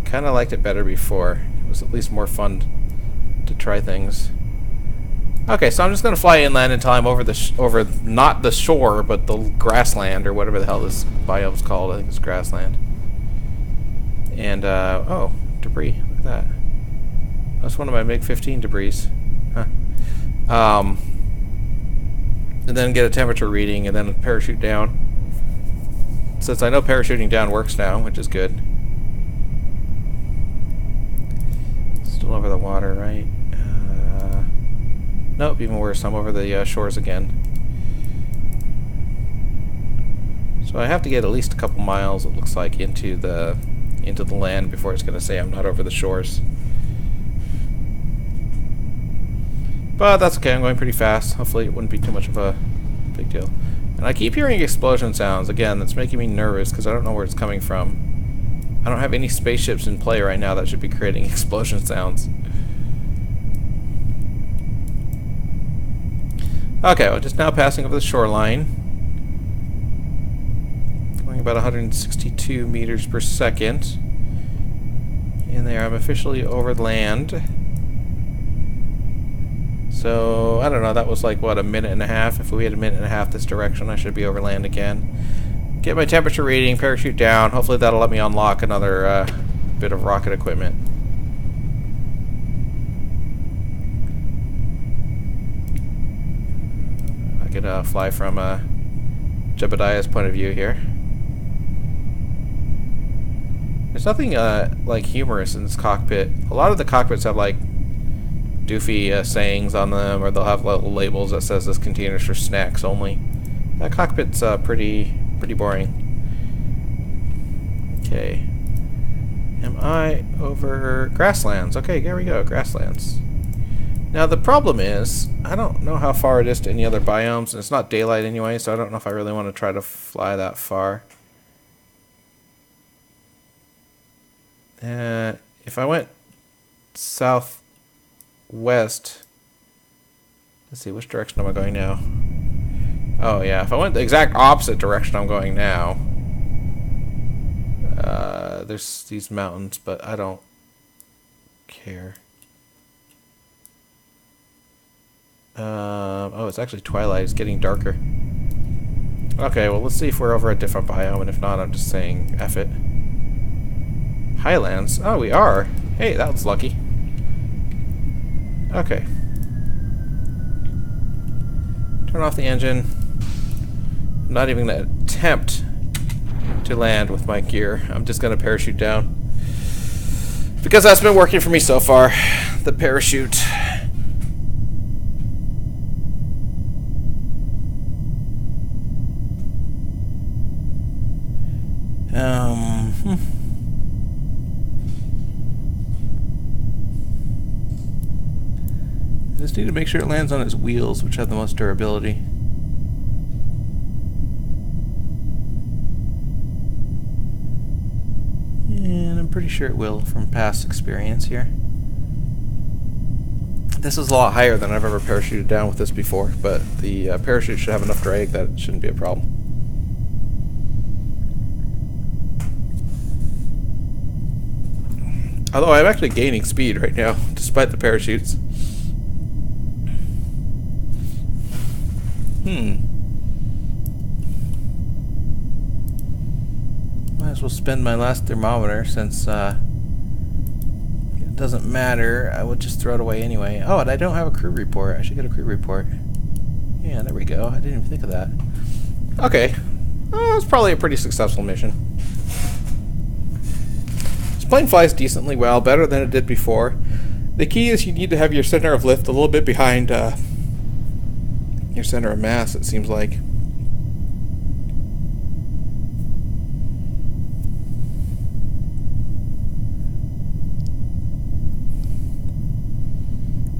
Kind of liked it better before. It was at least more fun to try things. Okay, so I'm just gonna fly inland until I'm over over not the shore, but the grassland or whatever the hell this biome's called. I think it's grassland. And oh, debris. Look at that. That's one of my MiG-15 debris. Huh. And then get a temperature reading, and then parachute down. Since I know parachuting down works now, which is good. Still over the water, right? Nope, even worse. I'm over the shores again. So I have to get at least a couple miles, it looks like, into the land before it's going to say I'm not over the shores. But that's okay. I'm going pretty fast. Hopefully it wouldn't be too much of a big deal. And I keep hearing explosion sounds. Again, that's making me nervous because I don't know where it's coming from. I don't have any spaceships in play right now that should be creating explosion sounds. Okay, well, just now passing over the shoreline. Going about 162 meters per second. And there, I'm officially over land. So, I don't know, that was like, what, a minute and a half? If we had a minute and a half this direction, I should be over land again. Get my temperature reading, parachute down. Hopefully that'll let me unlock another bit of rocket equipment. I could fly from Jebediah's point of view here. There's nothing like humorous in this cockpit. A lot of the cockpits have like doofy sayings on them, or they'll have little labels that says this container's for snacks only. That cockpit's pretty boring. Okay. Am I over grasslands? Okay, here we go, grasslands. Now the problem is, I don't know how far it is to any other biomes, and it's not daylight anyway, so I don't know if I really want to try to fly that far. If I went southwest, let's see, which direction am I going now? Oh yeah, if I went the exact opposite direction I'm going now, there's these mountains, but I don't care. Oh, it's actually twilight. It's getting darker. Okay, well, let's see if we're over a different biome, and if not, I'm just saying F it. Highlands? Oh, we are. Hey, that was lucky. Okay. Turn off the engine. I'm not even going to attempt to land with my gear. I'm just going to parachute down. Because that's been working for me so far. The parachute. I just need to make sure it lands on its wheels, which have the most durability. And I'm pretty sure it will from past experience here. This is a lot higher than I've ever parachuted down with this before, but the parachute should have enough drag that it shouldn't be a problem. Although I'm actually gaining speed right now, despite the parachutes. Might as well spend my last thermometer since it doesn't matter. I would just throw it away anyway. Oh, and I don't have a crew report. I should get a crew report. Yeah, there we go. I didn't even think of that. Okay. Oh, it's probably a pretty successful mission. This plane flies decently well, better than it did before. The key is you need to have your center of lift a little bit behind your center of mass, it seems like.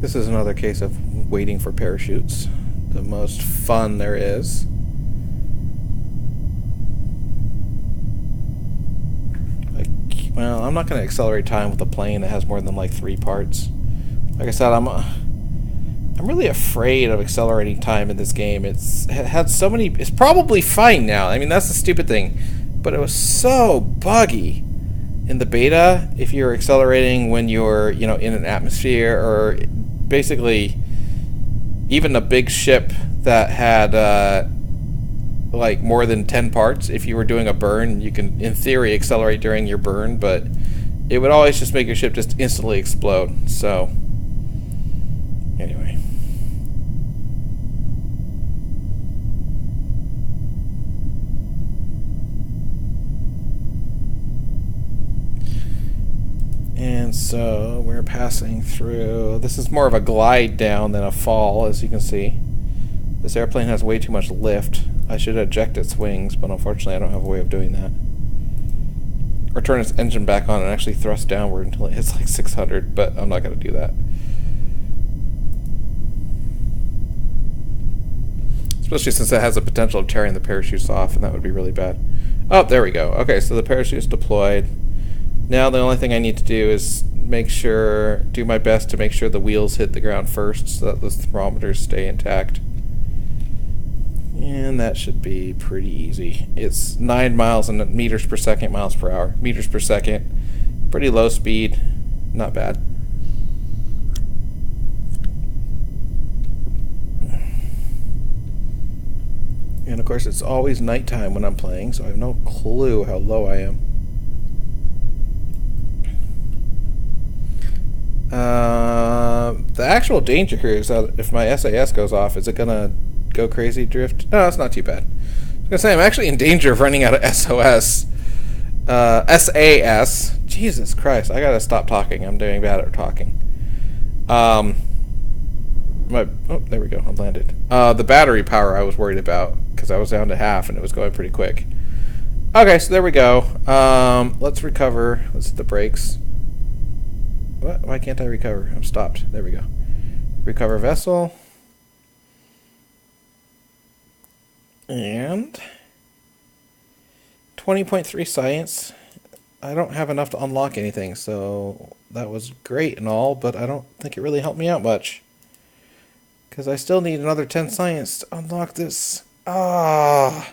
This is another case of waiting for parachutes. The most fun there is. Well, I'm not going to accelerate time with a plane that has more than like 3 parts. Like I said, I'm really afraid of accelerating time in this game. It had so many. It's probably fine now. I mean, that's the stupid thing, but it was so buggy in the beta. If you're accelerating when you're, in an atmosphere, or basically even a big ship that had like more than 10 parts, if you were doing a burn, you can in theory accelerate during your burn, but it would always just make your ship just instantly explode. So anyway, and so we're passing through. This is more of a glide down than a fall, as you can see. This airplane has way too much lift. I should eject its wings, but unfortunately I don't have a way of doing that. Or turn its engine back on and actually thrust downward until it hits like 600, but I'm not going to do that. Especially since it has the potential of tearing the parachutes off, and that would be really bad. Oh, there we go. Okay, so the parachute's deployed. Now the only thing I need to do is do my best to make sure the wheels hit the ground first so that the thermometers stay intact. And that should be pretty easy. It's 9 miles in meters per second, miles per hour. Meters per second. Pretty low speed. Not bad. And of course it's always nighttime when I'm playing, so I have no clue how low I am. The actual danger here is that if my SAS goes off, is it gonna go crazy drift? No, it's not too bad. I was gonna say I'm actually in danger of running out of SOS. SAS. Jesus Christ, I gotta stop talking. I'm doing bad at talking. Oh, there we go. I landed. The battery power I was worried about because I was down to half and it was going pretty quick. Okay, so there we go. Let's recover. Let's hit the brakes. What? Why can't I recover? I'm stopped. There we go. Recover vessel. And 20.3 science. I don't have enough to unlock anything, so that was great and all, but I don't think it really helped me out much. Because I still need another 10 science to unlock this. Ah.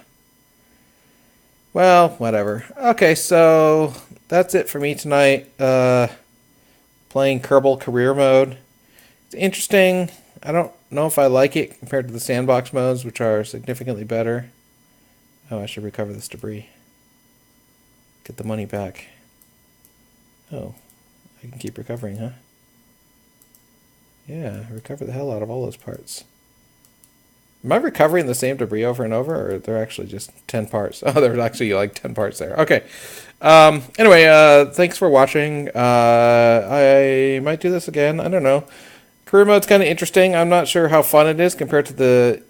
Well, whatever. Okay, so that's it for me tonight. Playing Kerbal career mode. It's interesting. I don't know if I like it compared to the sandbox modes, which are significantly better. Oh, I should recover this debris. Get the money back. Oh, I can keep recovering, huh? Yeah, recover the hell out of all those parts. Am I recovering the same debris over and over, or they're actually just 10 parts? Oh, there's actually like 10 parts there. Okay. Anyway, thanks for watching. I might do this again. I don't know. Career mode's kind of interesting. I'm not sure how fun it is compared to the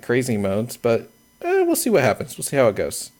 crazy modes, but we'll see what happens. We'll see how it goes.